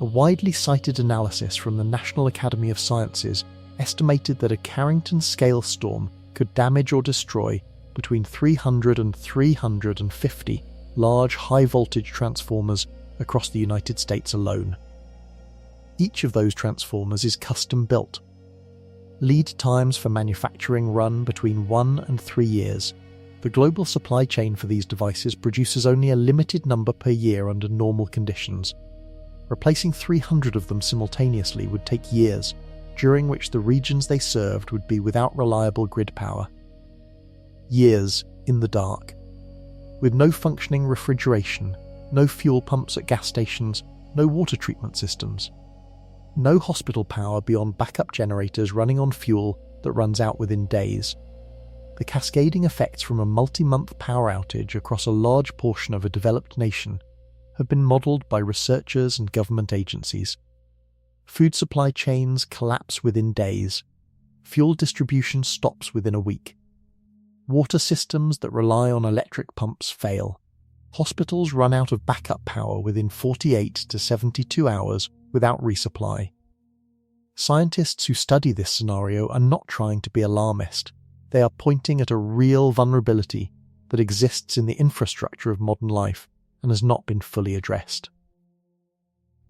A widely cited analysis from the National Academy of Sciences estimated that a Carrington-scale storm could damage or destroy between 300 and 350 large high-voltage transformers across the United States alone. Each of those transformers is custom-built. Lead times for manufacturing run between 1 and 3 years. The global supply chain for these devices produces only a limited number per year under normal conditions. Replacing 300 of them simultaneously would take years, during which the regions they served would be without reliable grid power. Years in the dark. With no functioning refrigeration, no fuel pumps at gas stations, no water treatment systems. No hospital power beyond backup generators running on fuel that runs out within days. The cascading effects from a multi-month power outage across a large portion of a developed nation have been modelled by researchers and government agencies. Food supply chains collapse within days. Fuel distribution stops within a week. Water systems that rely on electric pumps fail. Hospitals run out of backup power within 48 to 72 hours without resupply. Scientists who study this scenario are not trying to be alarmist. They are pointing at a real vulnerability that exists in the infrastructure of modern life and has not been fully addressed.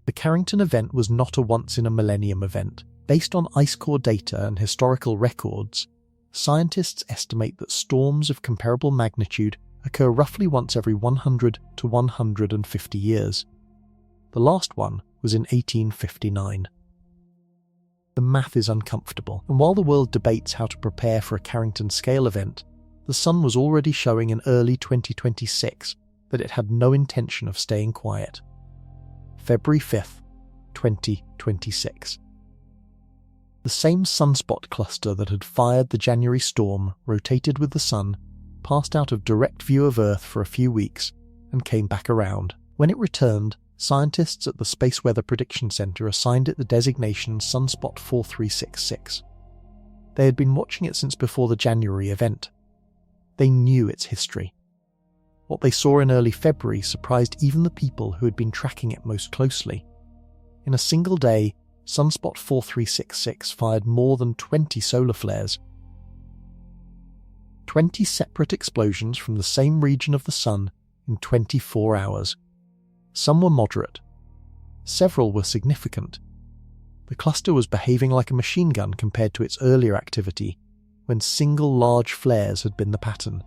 The Carrington event was not a once-in-a-millennium event. Based on ice core data and historical records, scientists estimate that storms of comparable magnitude occur roughly once every 100 to 150 years. The last one was in 1859. The math is uncomfortable, and while the world debates how to prepare for a Carrington-scale event, the Sun was already showing in early 2026 that it had no intention of staying quiet. February 5th, 2026. The same sunspot cluster that had fired the January storm rotated with the Sun, passed out of direct view of Earth for a few weeks, and came back around. When it returned, scientists at the Space Weather Prediction Center assigned it the designation Sunspot 4366. They had been watching it since before the January event. They knew its history. What they saw in early February surprised even the people who had been tracking it most closely. In a single day, Sunspot 4366 fired more than 20 solar flares. 20 separate explosions from the same region of the Sun in 24 hours. Some were moderate. Several were significant. The cluster was behaving like a machine gun compared to its earlier activity, when single large flares had been the pattern.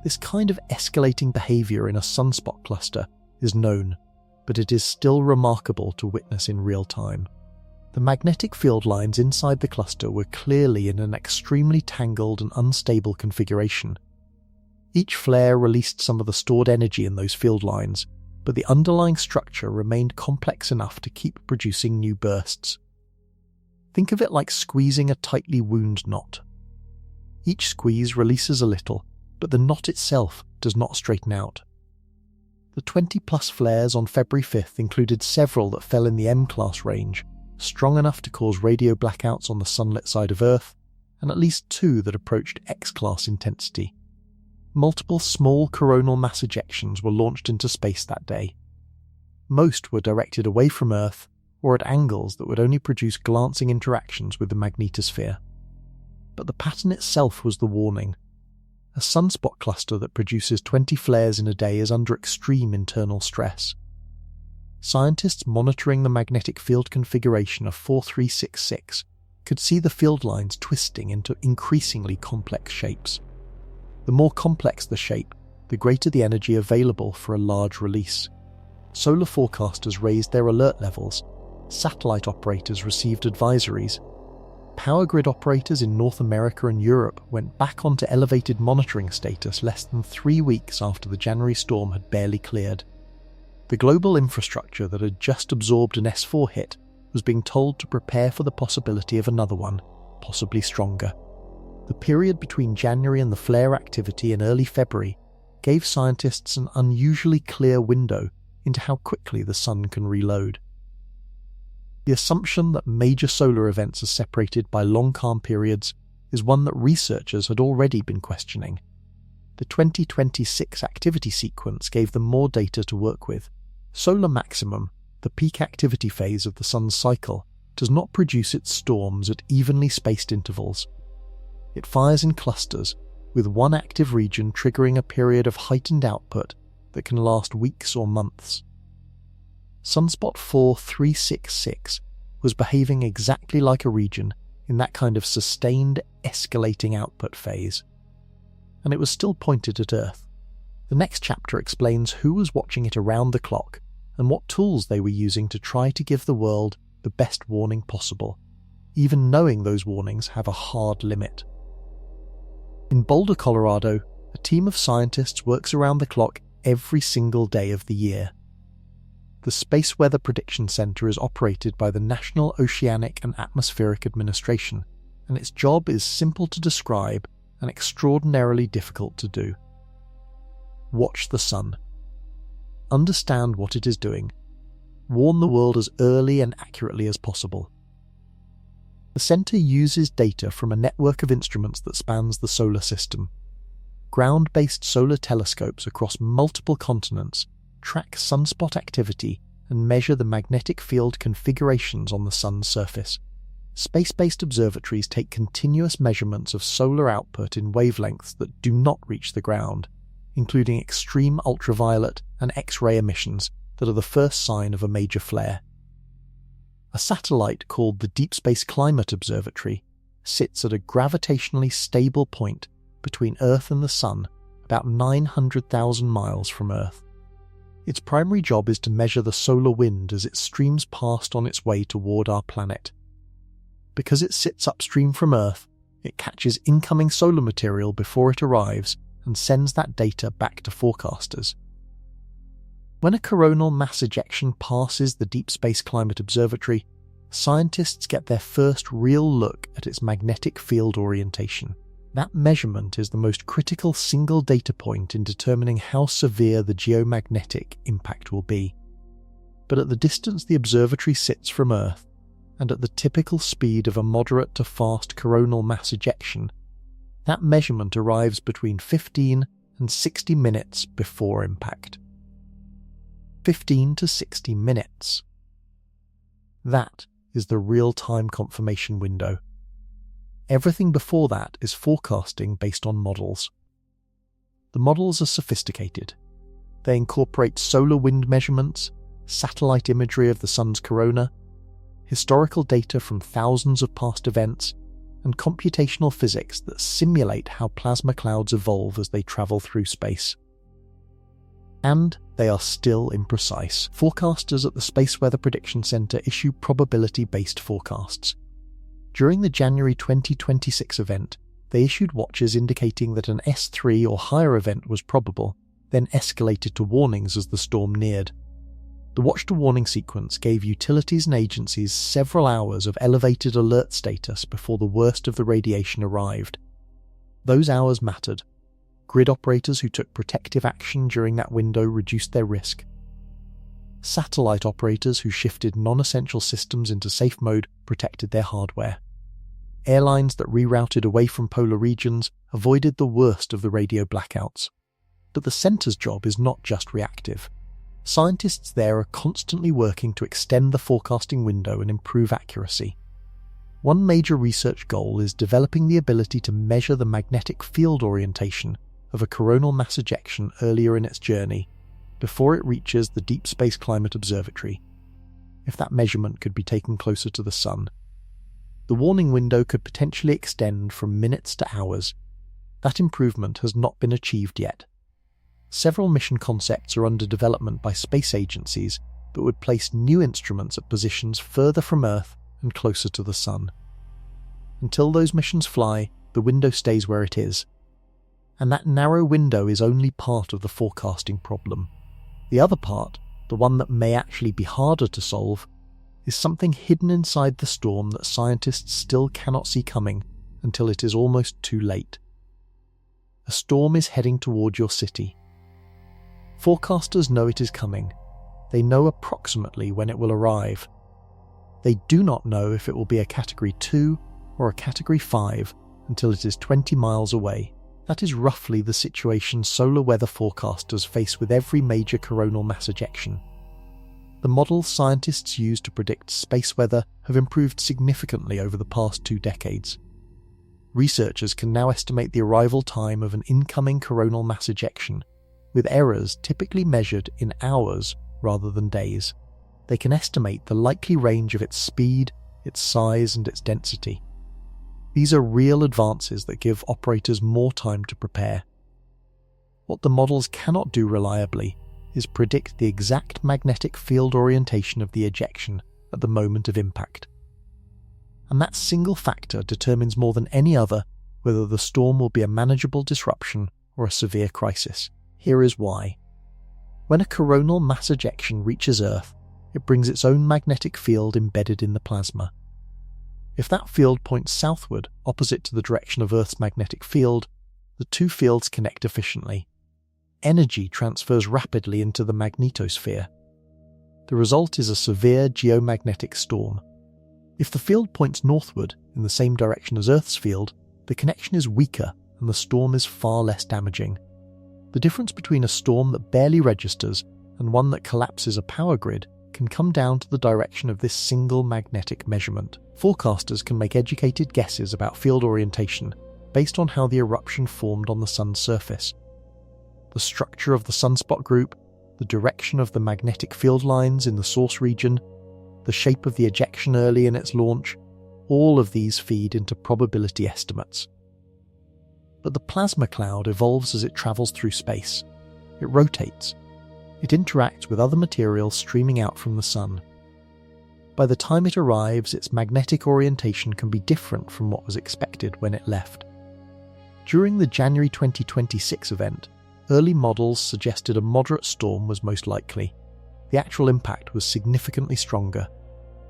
This kind of escalating behaviour in a sunspot cluster is known, but it is still remarkable to witness in real time. The magnetic field lines inside the cluster were clearly in an extremely tangled and unstable configuration. Each flare released some of the stored energy in those field lines, but the underlying structure remained complex enough to keep producing new bursts. Think of it like squeezing a tightly wound knot. Each squeeze releases a little, but the knot itself does not straighten out. The 20-plus flares on February 5th included several that fell in the M-class range, strong enough to cause radio blackouts on the sunlit side of Earth, and at least 2 that approached X-class intensity. Multiple small coronal mass ejections were launched into space that day. Most were directed away from Earth or at angles that would only produce glancing interactions with the magnetosphere. But the pattern itself was the warning. A sunspot cluster that produces 20 flares in a day is under extreme internal stress. Scientists monitoring the magnetic field configuration of 4366 could see the field lines twisting into increasingly complex shapes. The more complex the shape, the greater the energy available for a large release. Solar forecasters raised their alert levels, satellite operators received advisories, power grid operators in North America and Europe went back onto elevated monitoring status less than 3 weeks after the January storm had barely cleared. The global infrastructure that had just absorbed an S4 hit was being told to prepare for the possibility of another one, possibly stronger. The period between January and the flare activity in early February gave scientists an unusually clear window into how quickly the sun can reload. The assumption that major solar events are separated by long calm periods is one that researchers had already been questioning. The 2026 activity sequence gave them more data to work with. Solar maximum, the peak activity phase of the sun's cycle, does not produce its storms at evenly spaced intervals. It fires in clusters, with one active region triggering a period of heightened output that can last weeks or months. Sunspot 4366 was behaving exactly like a region in that kind of sustained, escalating output phase. And it was still pointed at Earth. The next chapter explains who was watching it around the clock and what tools they were using to try to give the world the best warning possible, even knowing those warnings have a hard limit. In Boulder, Colorado, a team of scientists works around the clock every single day of the year. The Space Weather Prediction Center is operated by the National Oceanic and Atmospheric Administration, and its job is simple to describe and extraordinarily difficult to do. Watch the sun. Understand what it is doing. Warn the world as early and accurately as possible. The center uses data from a network of instruments that spans the solar system. Ground-based solar telescopes across multiple continents track sunspot activity and measure the magnetic field configurations on the sun's surface. Space-based observatories take continuous measurements of solar output in wavelengths that do not reach the ground, including extreme ultraviolet and X-ray emissions that are the first sign of a major flare. A satellite called the Deep Space Climate Observatory sits at a gravitationally stable point between Earth and the Sun, about 900,000 miles from Earth. Its primary job is to measure the solar wind as it streams past on its way toward our planet. Because it sits upstream from Earth, it catches incoming solar material before it arrives and sends that data back to forecasters. When a coronal mass ejection passes the Deep Space Climate Observatory, scientists get their first real look at its magnetic field orientation. That measurement is the most critical single data point in determining how severe the geomagnetic impact will be. But at the distance the observatory sits from Earth, and at the typical speed of a moderate to fast coronal mass ejection, that measurement arrives between 15 and 60 minutes before impact. 15 to 60 minutes. That is the real-time confirmation window. Everything before that is forecasting based on models. The models are sophisticated. They incorporate solar wind measurements, satellite imagery of the sun's corona, historical data from thousands of past events, and computational physics that simulate how plasma clouds evolve as they travel through space. And they are still imprecise. Forecasters at the Space Weather Prediction Center issue probability-based forecasts. During the January 2026 event, they issued watches indicating that an S3 or higher event was probable, then escalated to warnings as the storm neared. The watch-to-warning sequence gave utilities and agencies several hours of elevated alert status before the worst of the radiation arrived. Those hours mattered. Grid operators who took protective action during that window reduced their risk. Satellite operators who shifted non-essential systems into safe mode protected their hardware. Airlines that rerouted away from polar regions avoided the worst of the radio blackouts. But the center's job is not just reactive. Scientists there are constantly working to extend the forecasting window and improve accuracy. One major research goal is developing the ability to measure the magnetic field orientation of a coronal mass ejection earlier in its journey, before it reaches the Deep Space Climate Observatory. If that measurement could be taken closer to the sun, the warning window could potentially extend from minutes to hours. That improvement has not been achieved yet. Several mission concepts are under development by space agencies that would place new instruments at positions further from Earth and closer to the Sun. Until those missions fly, the window stays where it is. And that narrow window is only part of the forecasting problem. The other part, the one that may actually be harder to solve, is something hidden inside the storm that scientists still cannot see coming until it is almost too late. A storm is heading toward your city. Forecasters know it is coming. They know approximately when it will arrive. They do not know if it will be a Category 2 or a Category 5 until it is 20 miles away. That is roughly the situation solar weather forecasters face with every major coronal mass ejection. The models scientists use to predict space weather have improved significantly over the past 2 decades. Researchers can now estimate the arrival time of an incoming coronal mass ejection, with errors typically measured in hours rather than days. They can estimate the likely range of its speed, its size, and its density. These are real advances that give operators more time to prepare. What the models cannot do reliably is predict the exact magnetic field orientation of the ejection at the moment of impact. And that single factor determines more than any other whether the storm will be a manageable disruption or a severe crisis. Here is why. When a coronal mass ejection reaches Earth, it brings its own magnetic field embedded in the plasma. If that field points southward, opposite to the direction of Earth's magnetic field, the two fields connect efficiently. Energy transfers rapidly into the magnetosphere. The result is a severe geomagnetic storm. If the field points northward, in the same direction as Earth's field, the connection is weaker and the storm is far less damaging. The difference between a storm that barely registers and one that collapses a power grid can come down to the direction of this single magnetic measurement. Forecasters can make educated guesses about field orientation based on how the eruption formed on the Sun's surface. The structure of the sunspot group, the direction of the magnetic field lines in the source region, the shape of the ejection early in its launch, all of these feed into probability estimates. But the plasma cloud evolves as it travels through space. It rotates. It interacts with other materials streaming out from the Sun. By the time it arrives, its magnetic orientation can be different from what was expected when it left. During the January 2026 event, early models suggested a moderate storm was most likely. The actual impact was significantly stronger.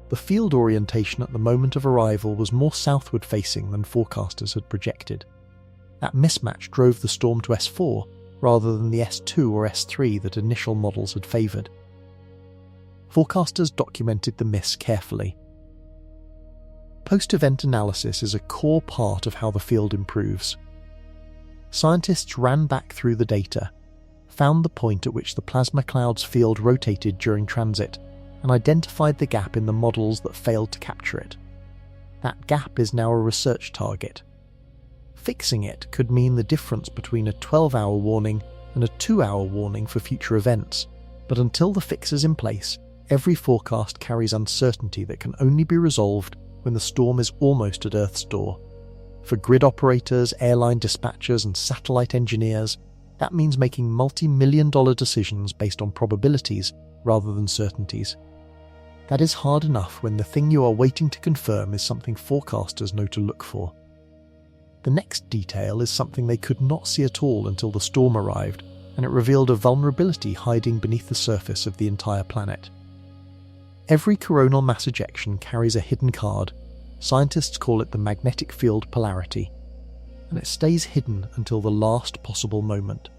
The field orientation at the moment of arrival was more southward facing than forecasters had projected. That mismatch drove the storm to S4 rather than the S2 or S3 that initial models had favoured. Forecasters documented the miss carefully. Post-event analysis is a core part of how the field improves. Scientists ran back through the data, found the point at which the plasma cloud's field rotated during transit, and identified the gap in the models that failed to capture it. That gap is now a research target. Fixing it could mean the difference between a 12-hour warning and a 2-hour warning for future events, but until the fix is in place, every forecast carries uncertainty that can only be resolved when the storm is almost at Earth's door. For grid operators, airline dispatchers, and satellite engineers, that means making multi-million-dollar decisions based on probabilities rather than certainties. That is hard enough when the thing you are waiting to confirm is something forecasters know to look for. The next detail is something they could not see at all until the storm arrived, and it revealed a vulnerability hiding beneath the surface of the entire planet. Every coronal mass ejection carries a hidden card. Scientists call it the magnetic field polarity, and it stays hidden until the last possible moment.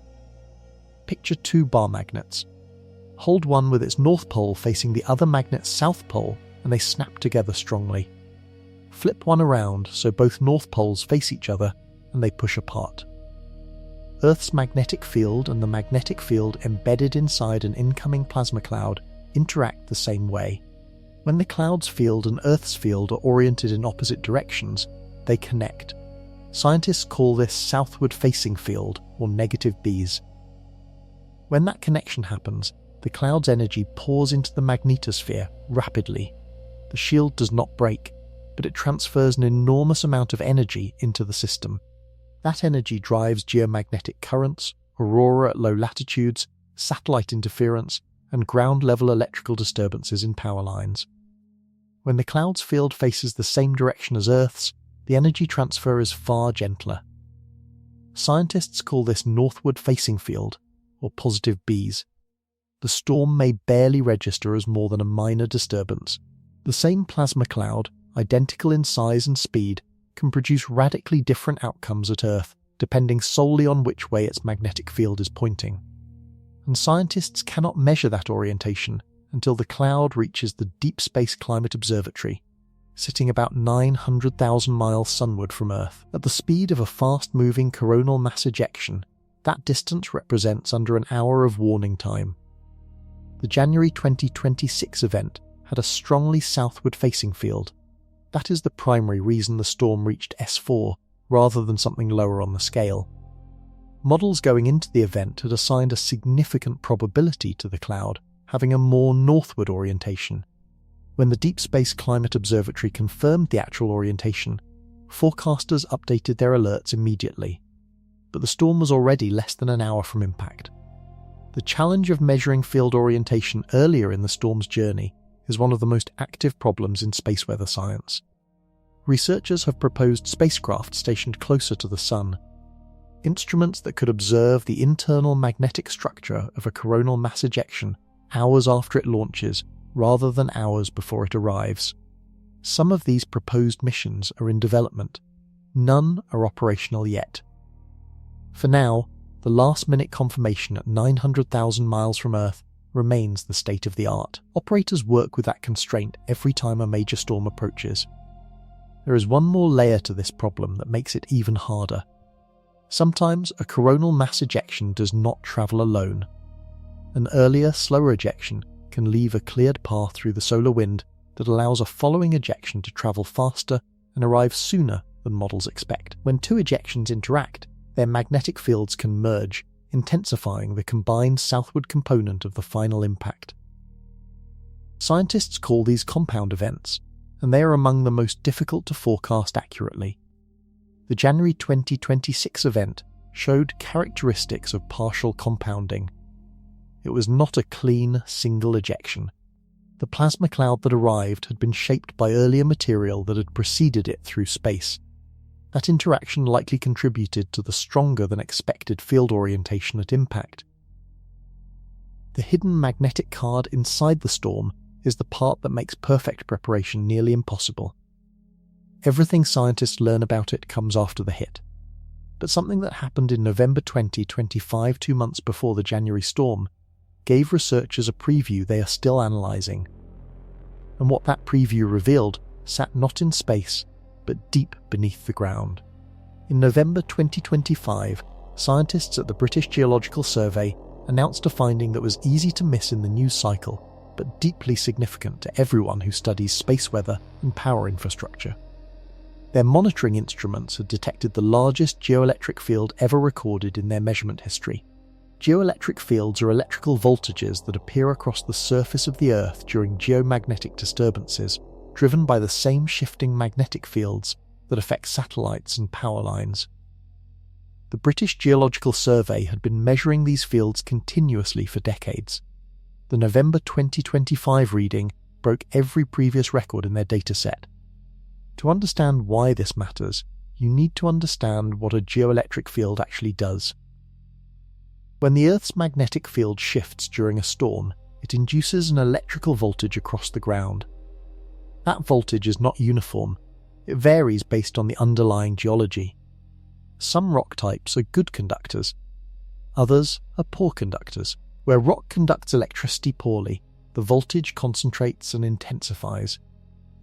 Picture 2 bar magnets. Hold one with its north pole facing the other magnet's south pole, and they snap together strongly. Flip one around so both north poles face each other, and they push apart. Earth's magnetic field and the magnetic field embedded inside an incoming plasma cloud interact the same way. When the cloud's field and Earth's field are oriented in opposite directions, they connect. Scientists call this southward-facing field, or negative Bs. When that connection happens, the cloud's energy pours into the magnetosphere rapidly. The shield does not break. but it transfers an enormous amount of energy into the system. That energy drives geomagnetic currents, aurora at low latitudes, satellite interference, and ground-level electrical disturbances in power lines. When the cloud's field faces the same direction as Earth's, the energy transfer is far gentler. Scientists call this northward-facing field, or positive Bs. The storm may barely register as more than a minor disturbance. The same plasma cloud, identical in size and speed, can produce radically different outcomes at Earth, depending solely on which way its magnetic field is pointing. And scientists cannot measure that orientation until the cloud reaches the Deep Space Climate Observatory, sitting about 900,000 miles sunward from Earth. At the speed of a fast-moving coronal mass ejection, that distance represents under an hour of warning time. The January 2026 event had a strongly southward-facing field. That is the primary reason the storm reached S4 rather than something lower on the scale. Models going into the event had assigned a significant probability to the cloud having a more northward orientation. When the Deep Space Climate Observatory confirmed the actual orientation, forecasters updated their alerts immediately. But the storm was already less than an hour from impact. The challenge of measuring field orientation earlier in the storm's journey is one of the most active problems in space weather science. Researchers have proposed spacecraft stationed closer to the Sun, instruments that could observe the internal magnetic structure of a coronal mass ejection hours after it launches rather than hours before it arrives. Some of these proposed missions are in development. None are operational yet. For now, the last-minute confirmation at 900,000 miles from Earth remains the state of the art. Operators work with that constraint every time a major storm approaches. There is one more layer to this problem that makes it even harder. Sometimes a coronal mass ejection does not travel alone. An earlier, slower ejection can leave a cleared path through the solar wind that allows a following ejection to travel faster and arrive sooner than models expect. When two ejections interact, their magnetic fields can merge, intensifying the combined southward component of the final impact. Scientists call these compound events, and they are among the most difficult to forecast accurately. The January 2026 event showed characteristics of partial compounding. It was not a clean, single ejection. The plasma cloud that arrived had been shaped by earlier material that had preceded it through space. That interaction likely contributed to the stronger than expected field orientation at impact. The hidden magnetic card inside the storm is the part that makes perfect preparation nearly impossible. Everything scientists learn about it comes after the hit. But something that happened in November 2025, 2 months before the January storm, gave researchers a preview they are still analysing. And what that preview revealed sat not in space, but deep beneath the ground. In November 2025, scientists at the British Geological Survey announced a finding that was easy to miss in the news cycle, but deeply significant to everyone who studies space weather and power infrastructure. Their monitoring instruments had detected the largest geoelectric field ever recorded in their measurement history. Geoelectric fields are electrical voltages that appear across the surface of the Earth during geomagnetic disturbances, driven by the same shifting magnetic fields that affect satellites and power lines. The British Geological Survey had been measuring these fields continuously for decades. The November 2025 reading broke every previous record in their dataset. To understand why this matters, you need to understand what a geoelectric field actually does. When the Earth's magnetic field shifts during a storm, it induces an electrical voltage across the ground. That voltage is not uniform. It varies based on the underlying geology. Some rock types are good conductors. Others are poor conductors. Where rock conducts electricity poorly, the voltage concentrates and intensifies.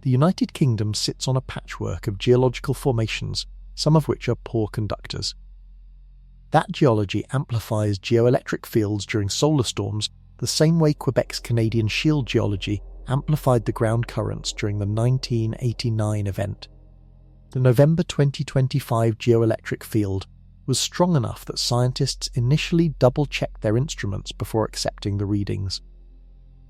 The United Kingdom sits on a patchwork of geological formations, some of which are poor conductors. That geology amplifies geoelectric fields during solar storms the same way Quebec's Canadian Shield geology amplified the ground currents during the 1989 event. The November 2025 geoelectric field was strong enough that scientists initially double-checked their instruments before accepting the readings.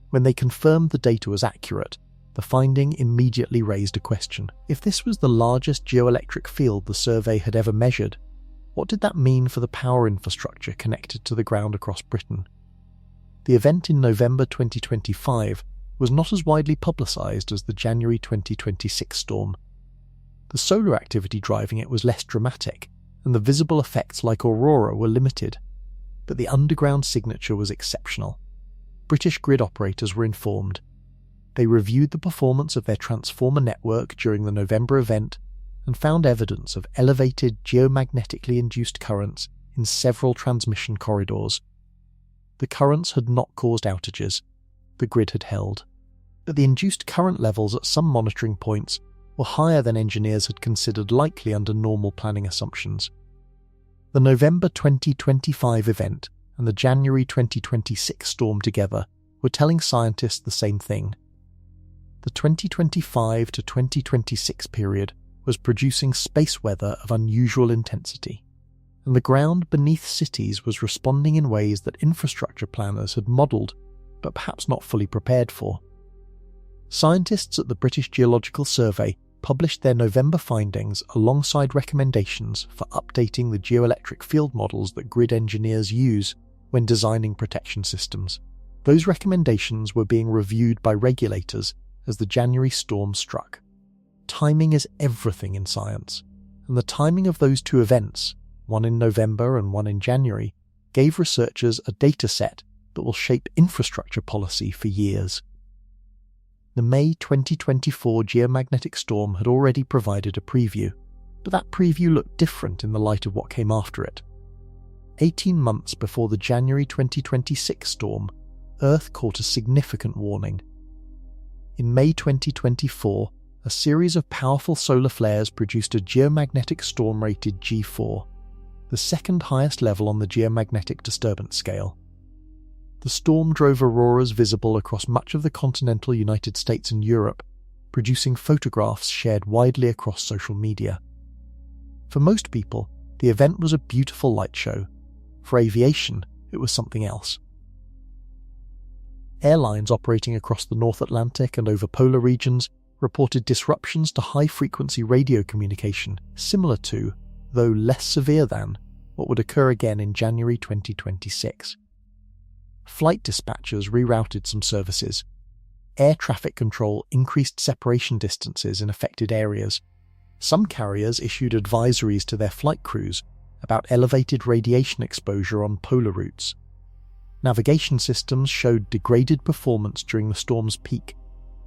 When they confirmed the data was accurate, The finding immediately raised a question. If this was the largest geoelectric field the survey had ever measured, what did that mean for the power infrastructure connected to the ground across Britain? The event in November 2025 was not as widely publicised as the January 2026 storm. The solar activity driving it was less dramatic, and the visible effects like aurora were limited. But the underground signature was exceptional. British grid operators were informed. They reviewed the performance of their transformer network during the November event and found evidence of elevated geomagnetically induced currents in several transmission corridors. The currents had not caused outages. The grid had held. But the induced current levels at some monitoring points were higher than engineers had considered likely under normal planning assumptions. The November 2025 event and the January 2026 storm together were telling scientists the same thing. The 2025 to 2026 period was producing space weather of unusual intensity, and the ground beneath cities was responding in ways that infrastructure planners had modelled but perhaps not fully prepared for. Scientists at the British Geological Survey published their November findings alongside recommendations for updating the geoelectric field models that grid engineers use when designing protection systems. Those recommendations were being reviewed by regulators as the January storm struck. Timing is everything in science, and the timing of those two events, one in November and one in January, gave researchers a data set that will shape infrastructure policy for years. The May 2024 geomagnetic storm had already provided a preview, but that preview looked different in the light of what came after it. 18 months before the January 2026 storm, Earth caught a significant warning. In May 2024, a series of powerful solar flares produced a geomagnetic storm rated G4, the second highest level on the geomagnetic disturbance scale. The storm drove auroras visible across much of the continental United States and Europe, producing photographs shared widely across social media. For most people, the event was a beautiful light show. For aviation, it was something else. Airlines operating across the North Atlantic and over polar regions reported disruptions to high-frequency radio communication similar to, though less severe than, what would occur again in January 2026. Flight dispatchers rerouted some services. Air traffic control increased separation distances in affected areas. Some carriers issued advisories to their flight crews about elevated radiation exposure on polar routes. Navigation systems showed degraded performance during the storm's peak,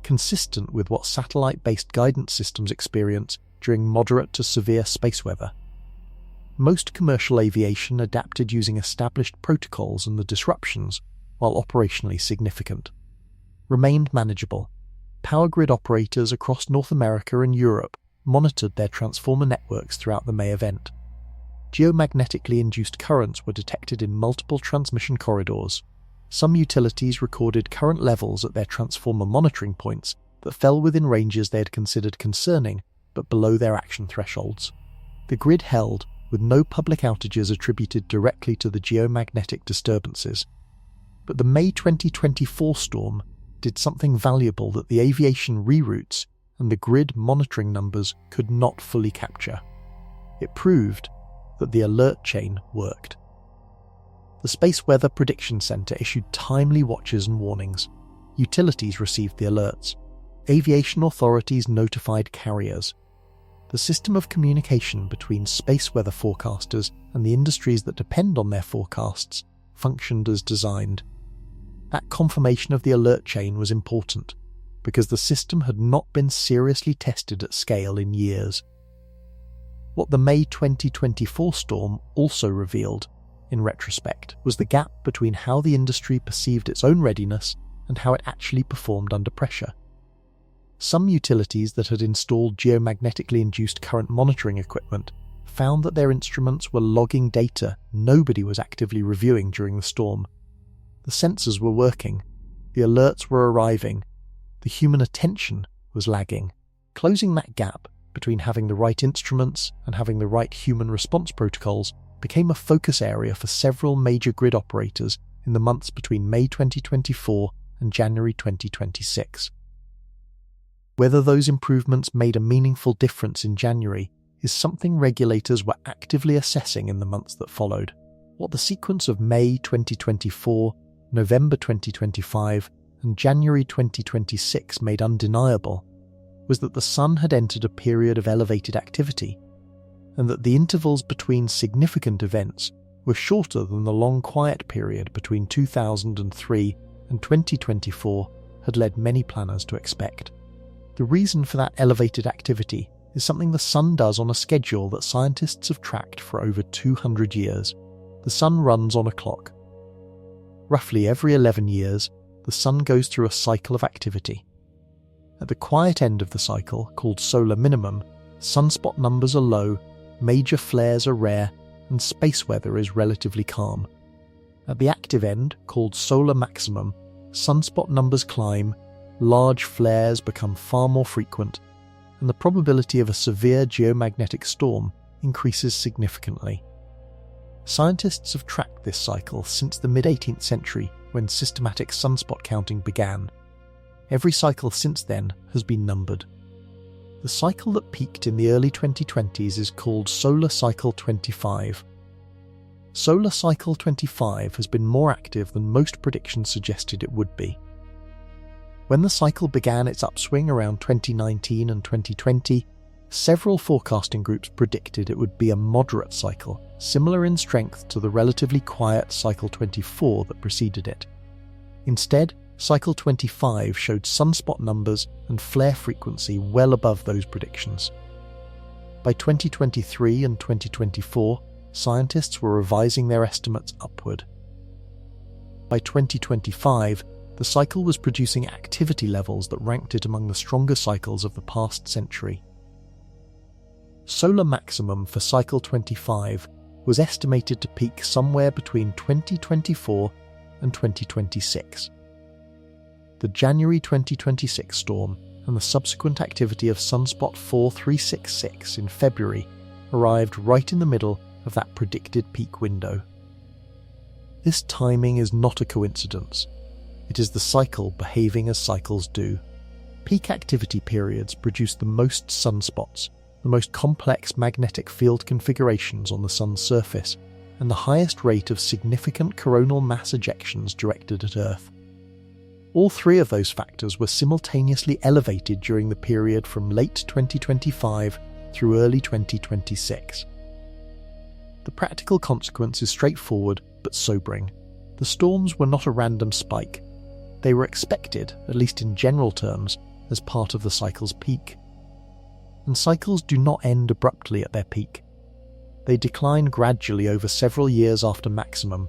consistent with what satellite-based guidance systems experience during moderate to severe space weather. Most commercial aviation adapted using established protocols, and the disruptions, while operationally significant, remained manageable. Power grid operators across North America and Europe monitored their transformer networks throughout the May event. Geomagnetically induced currents were detected in multiple transmission corridors. Some utilities recorded current levels at their transformer monitoring points that fell within ranges they had considered concerning but below their action thresholds. The grid held, with no public outages attributed directly to the geomagnetic disturbances. But the May 2024 storm did something valuable that the aviation reroutes and the grid monitoring numbers could not fully capture. It proved that the alert chain worked. The Space Weather Prediction Center issued timely watches and warnings. Utilities received the alerts. Aviation authorities notified carriers. The system of communication between space weather forecasters and the industries that depend on their forecasts functioned as designed. That confirmation of the alert chain was important, because the system had not been seriously tested at scale in years. What the May 2024 storm also revealed, in retrospect, was the gap between how the industry perceived its own readiness and how it actually performed under pressure. Some utilities that had installed geomagnetically induced current monitoring equipment found that their instruments were logging data nobody was actively reviewing during the storm. The sensors were working, the alerts were arriving, the human attention was lagging. Closing that gap between having the right instruments and having the right human response protocols became a focus area for several major grid operators in the months between May 2024 and January 2026. Whether those improvements made a meaningful difference in January is something regulators were actively assessing in the months that followed. What the sequence of May 2024, November 2025, and January 2026 made undeniable was that the Sun had entered a period of elevated activity, and that the intervals between significant events were shorter than the long quiet period between 2003 and 2024 had led many planners to expect. The reason for that elevated activity is something the Sun does on a schedule that scientists have tracked for over 200 years. The Sun runs on a clock. Roughly every 11 years, the Sun goes through a cycle of activity. At the quiet end of the cycle, called solar minimum, sunspot numbers are low, major flares are rare, and space weather is relatively calm. At the active end, called solar maximum, sunspot numbers climb, large flares become far more frequent, and the probability of a severe geomagnetic storm increases significantly. Scientists have tracked this cycle since the mid-18th century, when systematic sunspot counting began. Every cycle since then has been numbered. The cycle that peaked in the early 2020s is called Solar Cycle 25. Solar Cycle 25 has been more active than most predictions suggested it would be. When the cycle began its upswing around 2019 and 2020, several forecasting groups predicted it would be a moderate cycle, similar in strength to the relatively quiet Cycle 24 that preceded it. Instead, Cycle 25 showed sunspot numbers and flare frequency well above those predictions. By 2023 and 2024, scientists were revising their estimates upward. By 2025, the cycle was producing activity levels that ranked it among the stronger cycles of the past century. Solar maximum for Cycle 25 was estimated to peak somewhere between 2024 and 2026. The January 2026 storm and the subsequent activity of sunspot 4366 in February arrived right in the middle of that predicted peak window. This timing is not a coincidence. It is the cycle behaving as cycles do. Peak activity periods produce the most sunspots, the most complex magnetic field configurations on the Sun's surface, and the highest rate of significant coronal mass ejections directed at Earth. All three of those factors were simultaneously elevated during the period from late 2025 through early 2026. The practical consequence is straightforward but sobering. The storms were not a random spike. They were expected, at least in general terms, as part of the cycle's peak. And cycles do not end abruptly at their peak. They decline gradually over several years after maximum.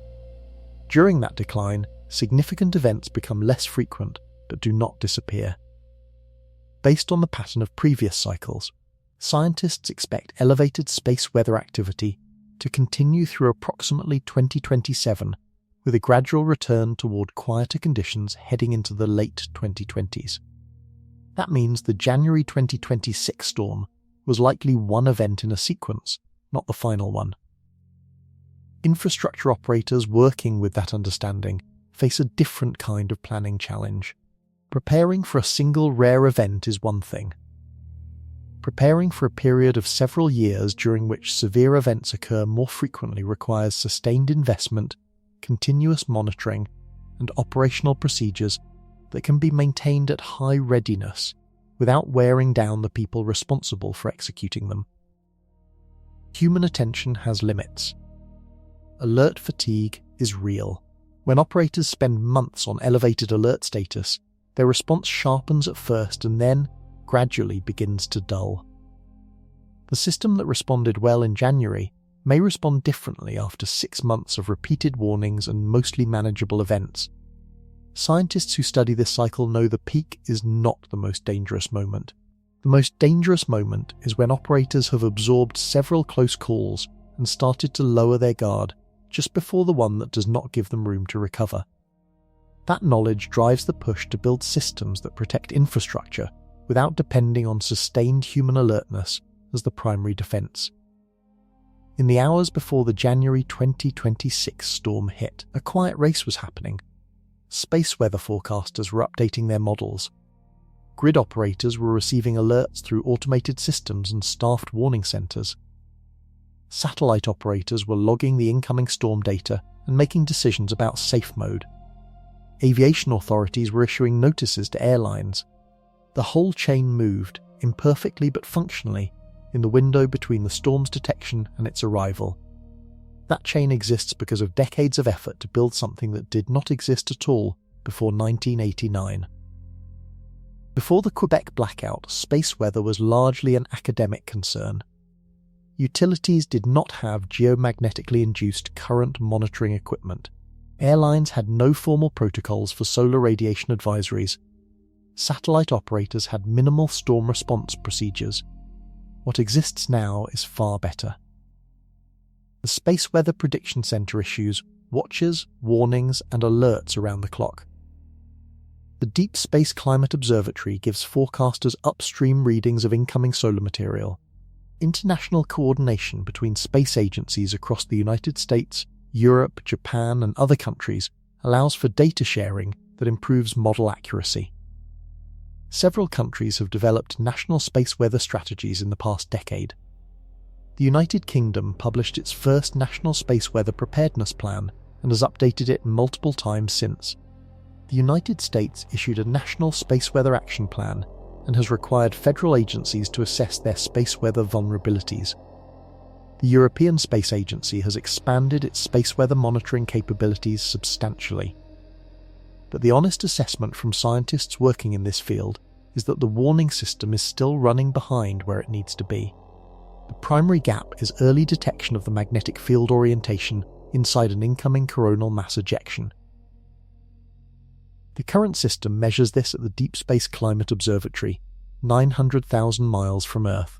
During that decline, significant events become less frequent but do not disappear. Based on the pattern of previous cycles, scientists expect elevated space weather activity to continue through approximately 2027, with a gradual return toward quieter conditions heading into the late 2020s. That means the January 2026 storm was likely one event in a sequence, not the final one. Infrastructure operators working with that understanding face a different kind of planning challenge. Preparing for a single rare event is one thing. Preparing for a period of several years during which severe events occur more frequently requires sustained investment, continuous monitoring, and operational procedures that can be maintained at high readiness without wearing down the people responsible for executing them. Human attention has limits. Alert fatigue is real. When operators spend months on elevated alert status, their response sharpens at first and then gradually begins to dull. The system that responded well in January may respond differently after 6 months of repeated warnings and mostly manageable events. Scientists who study this cycle know the peak is not the most dangerous moment. The most dangerous moment is when operators have absorbed several close calls and started to lower their guard just before the one that does not give them room to recover. That knowledge drives the push to build systems that protect infrastructure without depending on sustained human alertness as the primary defense. In the hours before the January 2026 storm hit, a quiet race was happening. Space weather forecasters were updating their models. Grid operators were receiving alerts through automated systems and staffed warning centers. Satellite operators were logging the incoming storm data and making decisions about safe mode. Aviation authorities were issuing notices to airlines. The whole chain moved, imperfectly but functionally, in the window between the storm's detection and its arrival. That chain exists because of decades of effort to build something that did not exist at all before 1989. Before the Quebec blackout, space weather was largely an academic concern. Utilities did not have geomagnetically induced current monitoring equipment. Airlines had no formal protocols for solar radiation advisories. Satellite operators had minimal storm response procedures. What exists now is far better. The Space Weather Prediction Center issues watches, warnings, and alerts around the clock. The Deep Space Climate Observatory gives forecasters upstream readings of incoming solar material. International coordination between space agencies across the United States, Europe, Japan, and other countries allows for data sharing that improves model accuracy. Several countries have developed national space weather strategies in the past decade. The United Kingdom published its first National Space Weather Preparedness Plan and has updated it multiple times since. The United States issued a National Space Weather Action Plan and has required federal agencies to assess their space weather vulnerabilities. The European Space Agency has expanded its space weather monitoring capabilities substantially. But the honest assessment from scientists working in this field is that the warning system is still running behind where it needs to be. The primary gap is early detection of the magnetic field orientation inside an incoming coronal mass ejection. The current system measures this at the Deep Space Climate Observatory, 900,000 miles from Earth.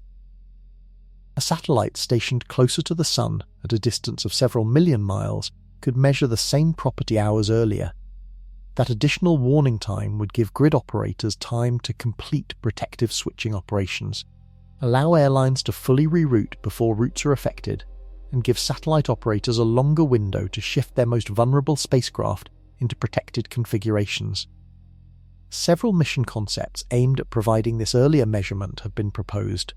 A satellite stationed closer to the Sun, at a distance of several million miles, could measure the same property hours earlier. That additional warning time would give grid operators time to complete protective switching operations, allow airlines to fully reroute before routes are affected, and give satellite operators a longer window to shift their most vulnerable spacecraft into protected configurations. Several mission concepts aimed at providing this earlier measurement have been proposed.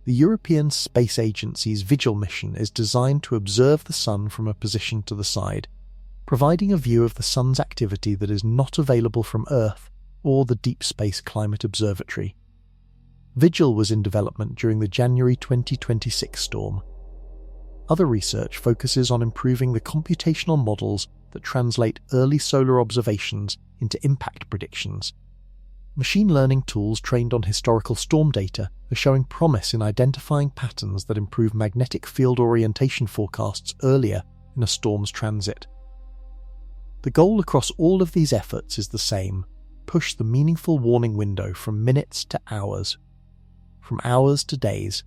The European Space Agency's Vigil mission is designed to observe the Sun from a position to the side, providing a view of the Sun's activity that is not available from Earth or the Deep Space Climate Observatory. Vigil was in development during the January 2026 storm. Other research focuses on improving the computational models that translate early solar observations into impact predictions. Machine learning tools trained on historical storm data are showing promise in identifying patterns that improve magnetic field orientation forecasts earlier in a storm's transit. The goal across all of these efforts is the same: push the meaningful warning window from minutes to hours, from hours to days.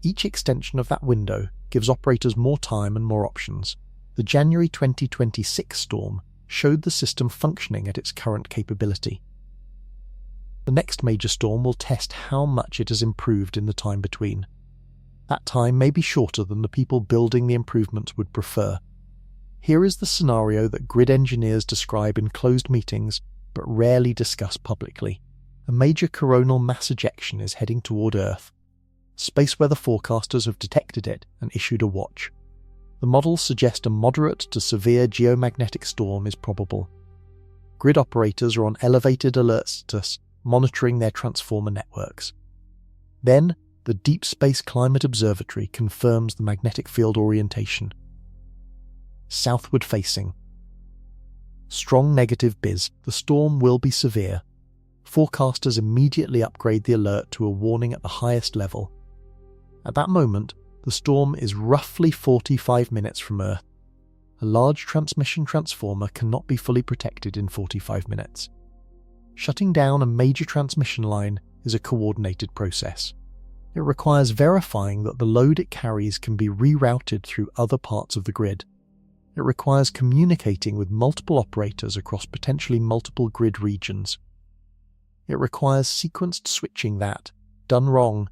Each extension of that window gives operators more time and more options. The January 2026 storm showed the system functioning at its current capability. The next major storm will test how much it has improved in the time between. That time may be shorter than the people building the improvements would prefer. Here is the scenario that grid engineers describe in closed meetings but rarely discuss publicly. A major coronal mass ejection is heading toward Earth. Space weather forecasters have detected it and issued a watch. The models suggest a moderate to severe geomagnetic storm is probable. Grid operators are on elevated alert status, monitoring their transformer networks. Then, the Deep Space Climate Observatory confirms the magnetic field orientation. Southward facing. Strong negative BIS, the storm will be severe. Forecasters immediately upgrade the alert to a warning at the highest level. At that moment, the storm is roughly 45 minutes from Earth. A large transmission transformer cannot be fully protected in 45 minutes. Shutting down a major transmission line is a coordinated process. It requires verifying that the load it carries can be rerouted through other parts of the grid. It requires communicating with multiple operators across potentially multiple grid regions. It requires sequenced switching that, done wrong,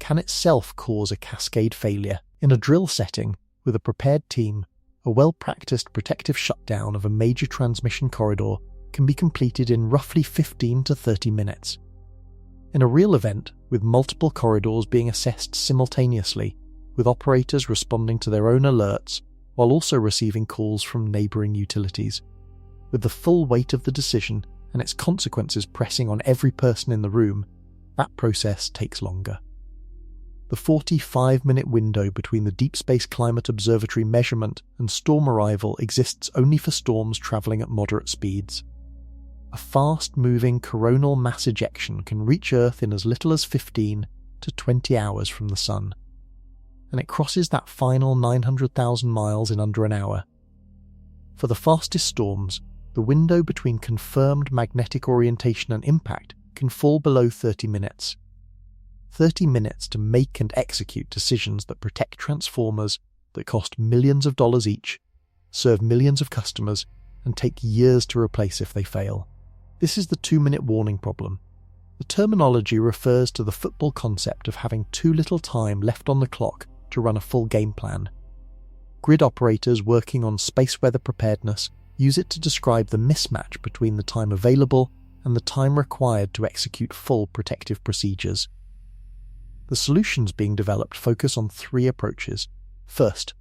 can itself cause a cascade failure. In a drill setting, with a prepared team, a well-practiced protective shutdown of a major transmission corridor can be completed in roughly 15 to 30 minutes. In a real event, with multiple corridors being assessed simultaneously, with operators responding to their own alerts while also receiving calls from neighbouring utilities, with the full weight of the decision and its consequences pressing on every person in the room, that process takes longer. The 45-minute window between the Deep Space Climate Observatory measurement and storm arrival exists only for storms travelling at moderate speeds. A fast-moving coronal mass ejection can reach Earth in as little as 15 to 20 hours from the Sun, and it crosses that final 900,000 miles in under an hour. For the fastest storms, the window between confirmed magnetic orientation and impact can fall below 30 minutes. 30 minutes to make and execute decisions that protect transformers that cost millions of dollars each, serve millions of customers, and take years to replace if they fail. This is the 2-minute warning problem. The terminology refers to the football concept of having too little time left on the clock to run a full game plan. Grid operators working on space weather preparedness use it to describe the mismatch between the time available and the time required to execute full protective procedures. The solutions being developed focus on 3 approaches. First,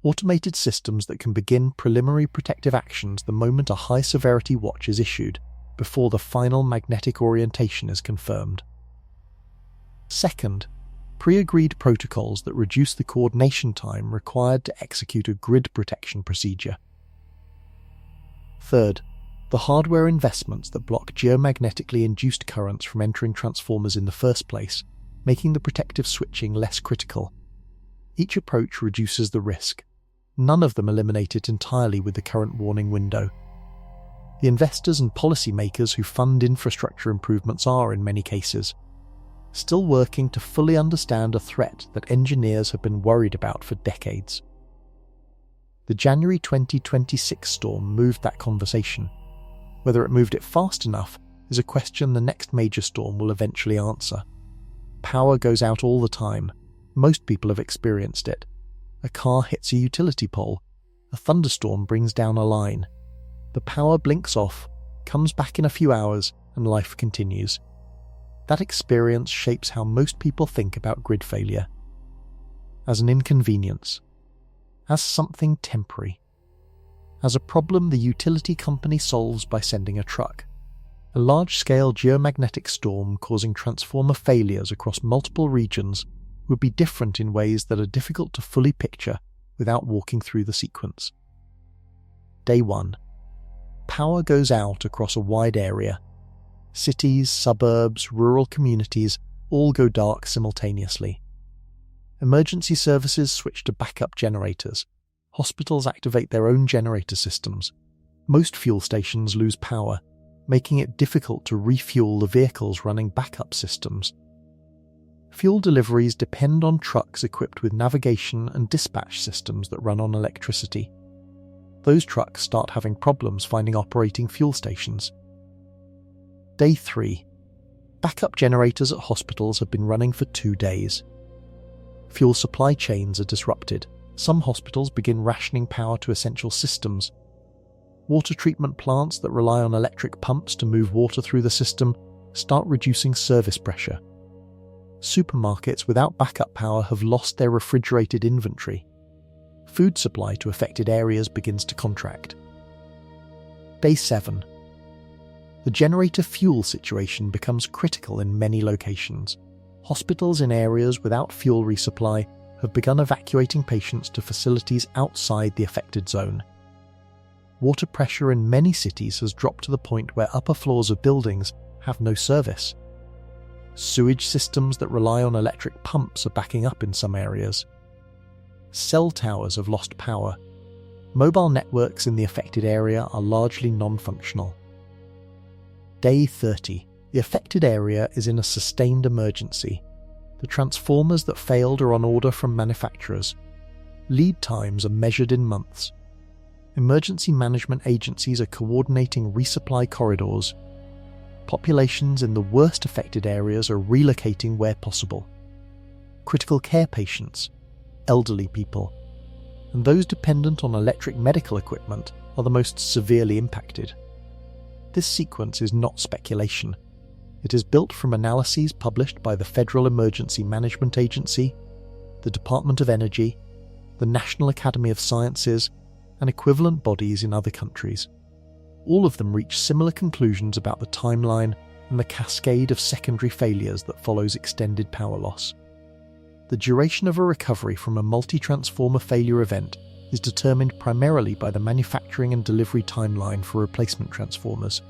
automated systems that can begin preliminary protective actions the moment a high-severity watch is issued, before the final magnetic orientation is confirmed. Second, pre-agreed protocols that reduce the coordination time required to execute a grid protection procedure. Third, the hardware investments that block geomagnetically induced currents from entering transformers in the first place, making the protective switching less critical. Each approach reduces the risk. None of them eliminate it entirely with the current warning window. The investors and policymakers who fund infrastructure improvements are, in many cases, still working to fully understand a threat that engineers have been worried about for decades. The January 2026 storm moved that conversation. Whether it moved it fast enough is a question the next major storm will eventually answer. Power goes out all the time. Most people have experienced it. A car hits a utility pole. A thunderstorm brings down a line. The power blinks off, comes back in a few hours, and life continues. That experience shapes how most people think about grid failure. As an inconvenience. As something temporary. As a problem the utility company solves by sending a truck. A large-scale geomagnetic storm causing transformer failures across multiple regions would be different in ways that are difficult to fully picture without walking through the sequence. Day 1. Power goes out across a wide area. Cities, suburbs, rural communities all go dark simultaneously. Emergency services switch to backup generators. Hospitals activate their own generator systems. Most fuel stations lose power, making it difficult to refuel the vehicles running backup systems. Fuel deliveries depend on trucks equipped with navigation and dispatch systems that run on electricity. Those trucks start having problems finding operating fuel stations. Day 3. Backup generators at hospitals have been running for 2 days. Fuel supply chains are disrupted. Some hospitals begin rationing power to essential systems. Water treatment plants that rely on electric pumps to move water through the system start reducing service pressure. Supermarkets without backup power have lost their refrigerated inventory. Food supply to affected areas begins to contract. Day 7. The generator fuel situation becomes critical in many locations. Hospitals in areas without fuel resupply have begun evacuating patients to facilities outside the affected zone. Water pressure in many cities has dropped to the point where upper floors of buildings have no service. Sewage systems that rely on electric pumps are backing up in some areas. Cell towers have lost power. Mobile networks in the affected area are largely non-functional. Day 30. The affected area is in a sustained emergency. The transformers that failed are on order from manufacturers. Lead times are measured in months. Emergency management agencies are coordinating resupply corridors. Populations in the worst affected areas are relocating where possible. Critical care patients, elderly people, and those dependent on electric medical equipment are the most severely impacted. This sequence is not speculation. It is built from analyses published by the Federal Emergency Management Agency, the Department of Energy, the National Academy of Sciences, and equivalent bodies in other countries. All of them reach similar conclusions about the timeline and the cascade of secondary failures that follows extended power loss. The duration of a recovery from a multi-transformer failure event is determined primarily by the manufacturing and delivery timeline for replacement transformers.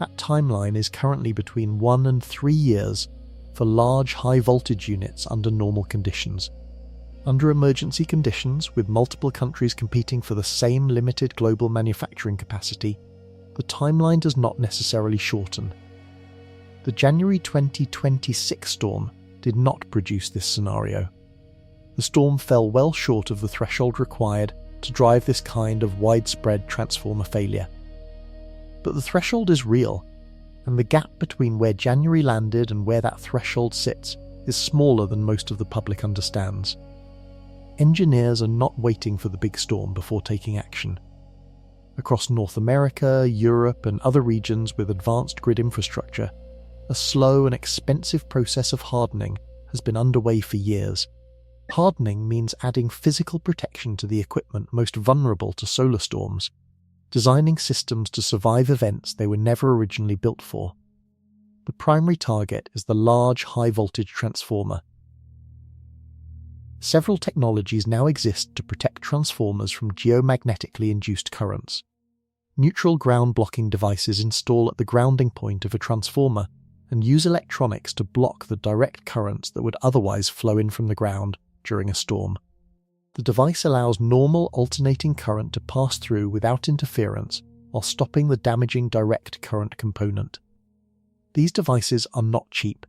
That timeline is currently between 1 and 3 years for large high-voltage units under normal conditions. Under emergency conditions, with multiple countries competing for the same limited global manufacturing capacity, the timeline does not necessarily shorten. The January 2026 storm did not produce this scenario. The storm fell well short of the threshold required to drive this kind of widespread transformer failure. But the threshold is real, and the gap between where January landed and where that threshold sits is smaller than most of the public understands. Engineers are not waiting for the big storm before taking action. Across North America, Europe, and other regions with advanced grid infrastructure, a slow and expensive process of hardening has been underway for years. Hardening means adding physical protection to the equipment most vulnerable to solar storms, designing systems to survive events they were never originally built for. The primary target is the large high-voltage transformer. Several technologies now exist to protect transformers from geomagnetically induced currents. Neutral ground blocking devices install at the grounding point of a transformer and use electronics to block the direct currents that would otherwise flow in from the ground during a storm. The device allows normal alternating current to pass through without interference while stopping the damaging direct current component. These devices are not cheap.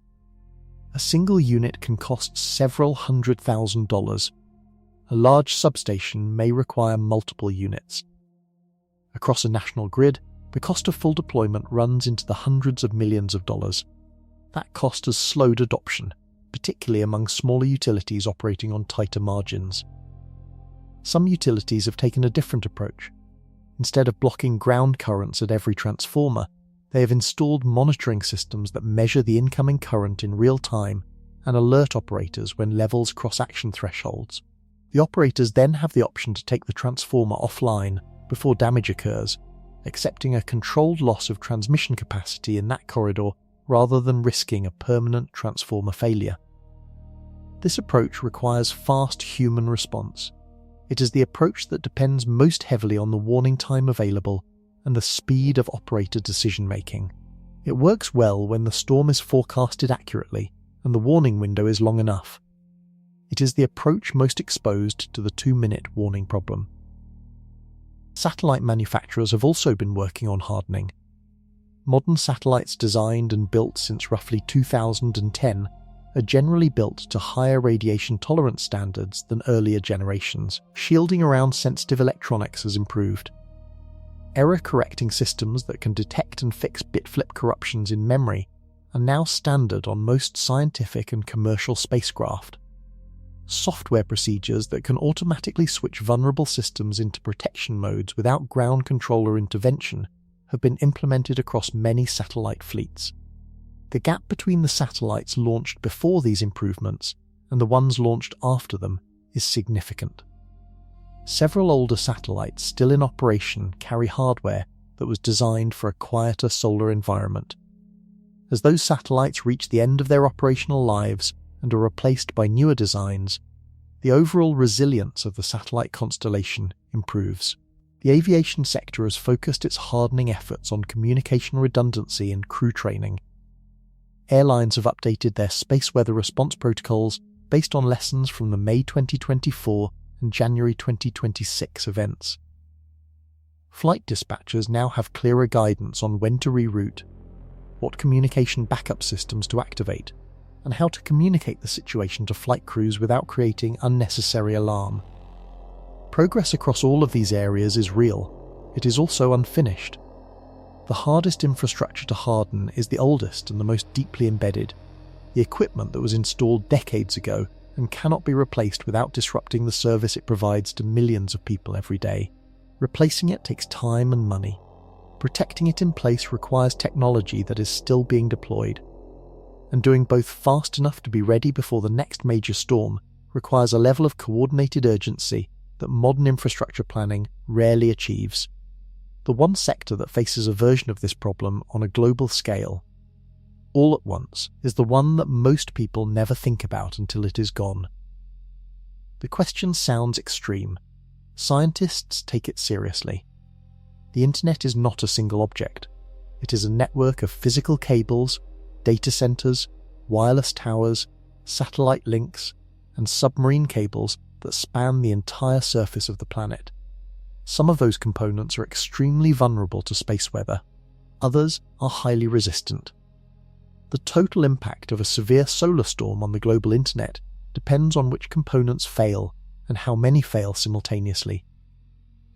A single unit can cost several $100,000. A large substation may require multiple units. Across a national grid, the cost of full deployment runs into the hundreds of millions of dollars. That cost has slowed adoption, particularly among smaller utilities operating on tighter margins. Some utilities have taken a different approach. Instead of blocking ground currents at every transformer, they have installed monitoring systems that measure the incoming current in real time and alert operators when levels cross action thresholds. The operators then have the option to take the transformer offline before damage occurs, accepting a controlled loss of transmission capacity in that corridor rather than risking a permanent transformer failure. This approach requires fast human response. It is the approach that depends most heavily on the warning time available and the speed of operator decision-making. It works well when the storm is forecasted accurately and the warning window is long enough. It is the approach most exposed to the 2-minute warning problem. Satellite manufacturers have also been working on hardening. Modern satellites designed and built since roughly 2010 are generally built to higher radiation tolerance standards than earlier generations. Shielding around sensitive electronics has improved. Error-correcting systems that can detect and fix bit-flip corruptions in memory are now standard on most scientific and commercial spacecraft. Software procedures that can automatically switch vulnerable systems into protection modes without ground controller intervention have been implemented across many satellite fleets. The gap between the satellites launched before these improvements and the ones launched after them is significant. Several older satellites still in operation carry hardware that was designed for a quieter solar environment. As those satellites reach the end of their operational lives and are replaced by newer designs, the overall resilience of the satellite constellation improves. The aviation sector has focused its hardening efforts on communication redundancy and crew training. Airlines have updated their space weather response protocols based on lessons from the May 2024 and January 2026 events. Flight dispatchers now have clearer guidance on when to reroute, what communication backup systems to activate, and how to communicate the situation to flight crews without creating unnecessary alarm. Progress across all of these areas is real. It is also unfinished. The hardest infrastructure to harden is the oldest and the most deeply embedded, the equipment that was installed decades ago and cannot be replaced without disrupting the service it provides to millions of people every day. Replacing it takes time and money. protecting it in place requires technology that is still being deployed. And doing both fast enough to be ready before the next major storm requires a level of coordinated urgency that modern infrastructure planning rarely achieves. The one sector that faces a version of this problem on a global scale, all at once, is the one that most people never think about until it is gone. The question sounds extreme. Scientists take it seriously. The internet is not a single object. It is a network of physical cables, data centers, wireless towers, satellite links, and submarine cables that span the entire surface of the planet. Some of those components are extremely vulnerable to space weather. Others are highly resistant. The total impact of a severe solar storm on the global internet depends on which components fail and how many fail simultaneously.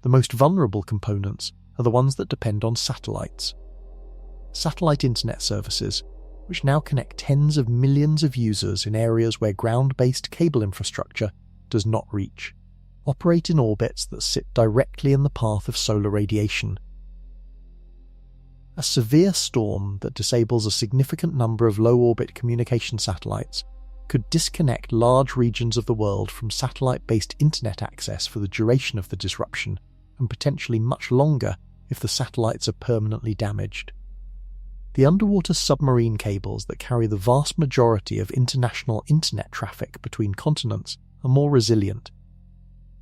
The most vulnerable components are the ones that depend on satellites. Satellite internet services, which now connect tens of millions of users in areas where ground-based cable infrastructure does not reach, operate in orbits that sit directly in the path of solar radiation. A severe storm that disables a significant number of low-orbit communication satellites could disconnect large regions of the world from satellite-based internet access for the duration of the disruption, and potentially much longer if the satellites are permanently damaged. The underwater submarine cables that carry the vast majority of international internet traffic between continents are more resilient.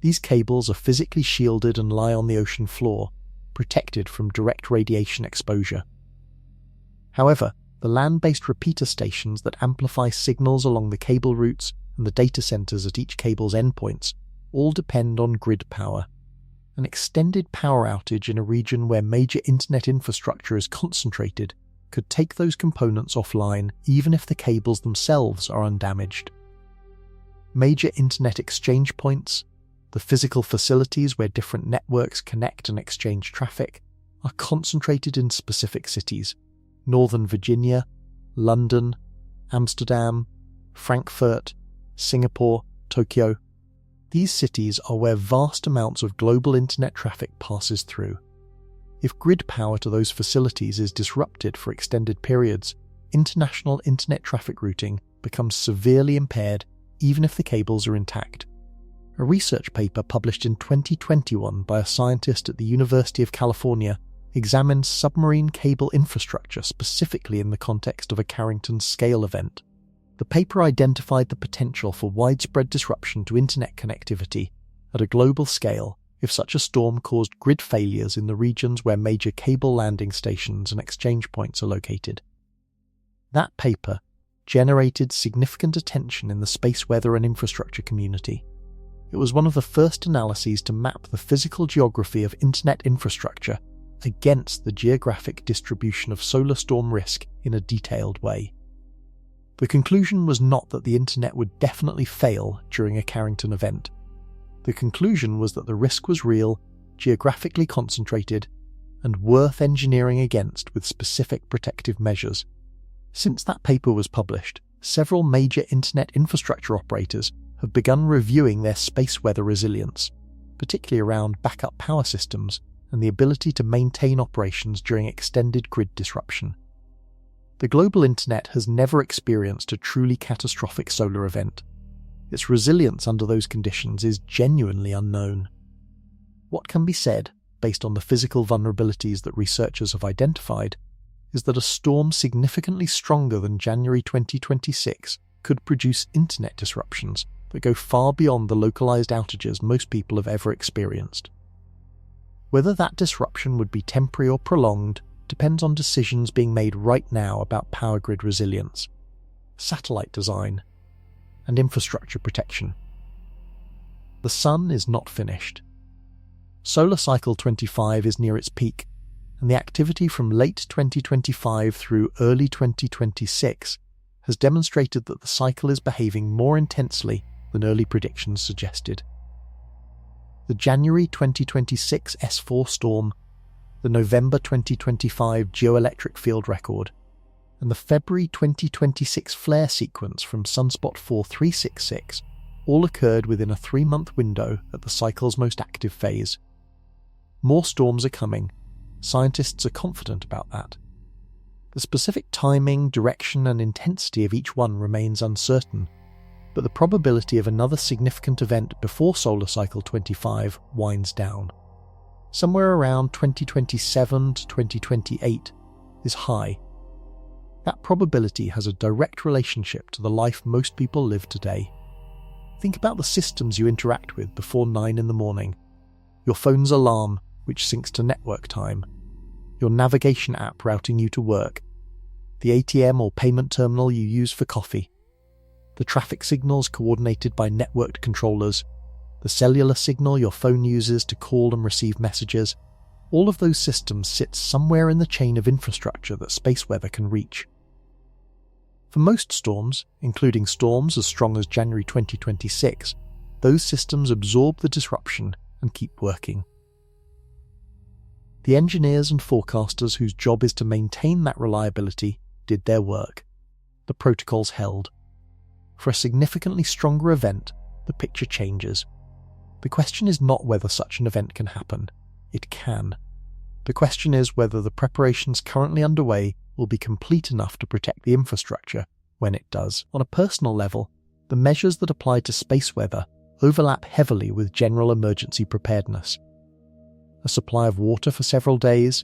These cables are physically shielded and lie on the ocean floor, protected from direct radiation exposure. However, the land-based repeater stations that amplify signals along the cable routes and the data centers at each cable's endpoints all depend on grid power. An extended power outage in a region where major internet infrastructure is concentrated could take those components offline even if the cables themselves are undamaged. Major internet exchange points, the physical facilities where different networks connect and exchange traffic, are concentrated in specific cities: Northern Virginia, London, Amsterdam, Frankfurt, Singapore, Tokyo. These cities are where vast amounts of global internet traffic passes through. If grid power to those facilities is disrupted for extended periods, international internet traffic routing becomes severely impaired even if the cables are intact. A research paper published in 2021 by a scientist at the University of California examined submarine cable infrastructure specifically in the context of a Carrington scale event. The paper identified the potential for widespread disruption to internet connectivity at a global scale if such a storm caused grid failures in the regions where major cable landing stations and exchange points are located. That paper generated significant attention in the space weather and infrastructure community. It was one of the first analyses to map the physical geography of internet infrastructure against the geographic distribution of solar storm risk in a detailed way. The conclusion was not that the internet would definitely fail during a Carrington event. The conclusion was that the risk was real, geographically concentrated, and worth engineering against with specific protective measures. Since that paper was published, several major internet infrastructure operators have begun reviewing their space weather resilience, particularly around backup power systems and the ability to maintain operations during extended grid disruption. The global internet has never experienced a truly catastrophic solar event. Its resilience under those conditions is genuinely unknown. What can be said, based on the physical vulnerabilities that researchers have identified, is that a storm significantly stronger than January 2026 could produce internet disruptions that go far beyond the localized outages most people have ever experienced. Whether that disruption would be temporary or prolonged depends on decisions being made right now about power grid resilience, satellite design, and infrastructure protection. The sun is not finished. Solar cycle 25 is near its peak, and the activity from late 2025 through early 2026 has demonstrated that the cycle is behaving more intensely than early predictions suggested. The January 2026 S4 storm, the November 2025 geoelectric field record, and the February 2026 flare sequence from Sunspot 4366 all occurred within a 3-month window at the cycle's most active phase. More storms are coming, scientists are confident about that. The specific timing, direction, and intensity of each one remains uncertain, but the probability of another significant event before solar cycle 25 winds down. Somewhere around 2027 to 2028 is high. That probability has a direct relationship to the life most people live today. Think about the systems you interact with before 9 in the morning. Your phone's alarm, which syncs to network time. Your navigation app routing you to work. The ATM or payment terminal you use for coffee. The traffic signals coordinated by networked controllers. The cellular signal your phone uses to call and receive messages. All of those systems sit somewhere in the chain of infrastructure that space weather can reach. For most storms, including storms as strong as January 2026, those systems absorb the disruption and keep working. The engineers and forecasters whose job is to maintain that reliability did their work. The protocols held. For a significantly stronger event, the picture changes. The question is not whether such an event can happen. It can. The question is whether the preparations currently underway will be complete enough to protect the infrastructure when it does. On a personal level, the measures that apply to space weather overlap heavily with general emergency preparedness. A supply of water for several days,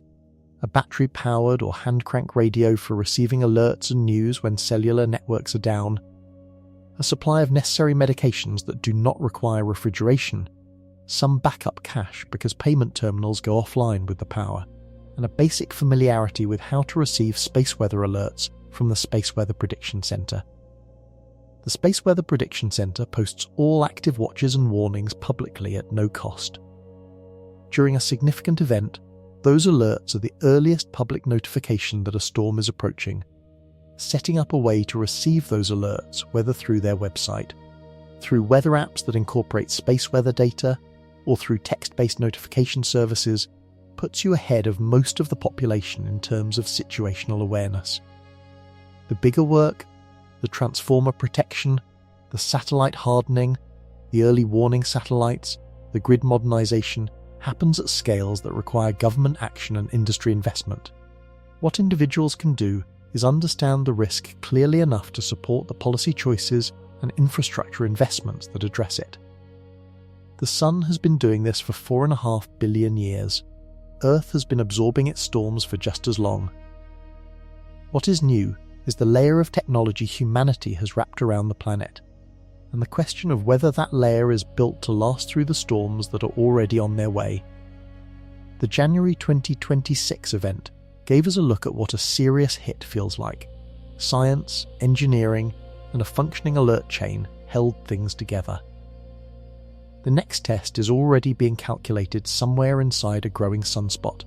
a battery-powered or hand-crank radio for receiving alerts and news when cellular networks are down, a supply of necessary medications that do not require refrigeration, some backup cash because payment terminals go offline with the power, and a basic familiarity with how to receive space weather alerts from the Space Weather Prediction Center. The Space Weather Prediction Center posts all active watches and warnings publicly at no cost. During a significant event, those alerts are the earliest public notification that a storm is approaching, setting up a way to receive those alerts, whether through their website, through weather apps that incorporate space weather data, or through text-based notification services, puts you ahead of most of the population in terms of situational awareness. The bigger work, the transformer protection, the satellite hardening, the early warning satellites, the grid modernization, happens at scales that require government action and industry investment. What individuals can do is understand the risk clearly enough to support the policy choices and infrastructure investments that address it. The Sun has been doing this for 4.5 billion years. Earth has been absorbing its storms for just as long. What is new is the layer of technology humanity has wrapped around the planet, and the question of whether that layer is built to last through the storms that are already on their way. The January 2026 event gave us a look at what a serious hit feels like. Science, engineering, and a functioning alert chain held things together. The next test is already being calculated somewhere inside a growing sunspot.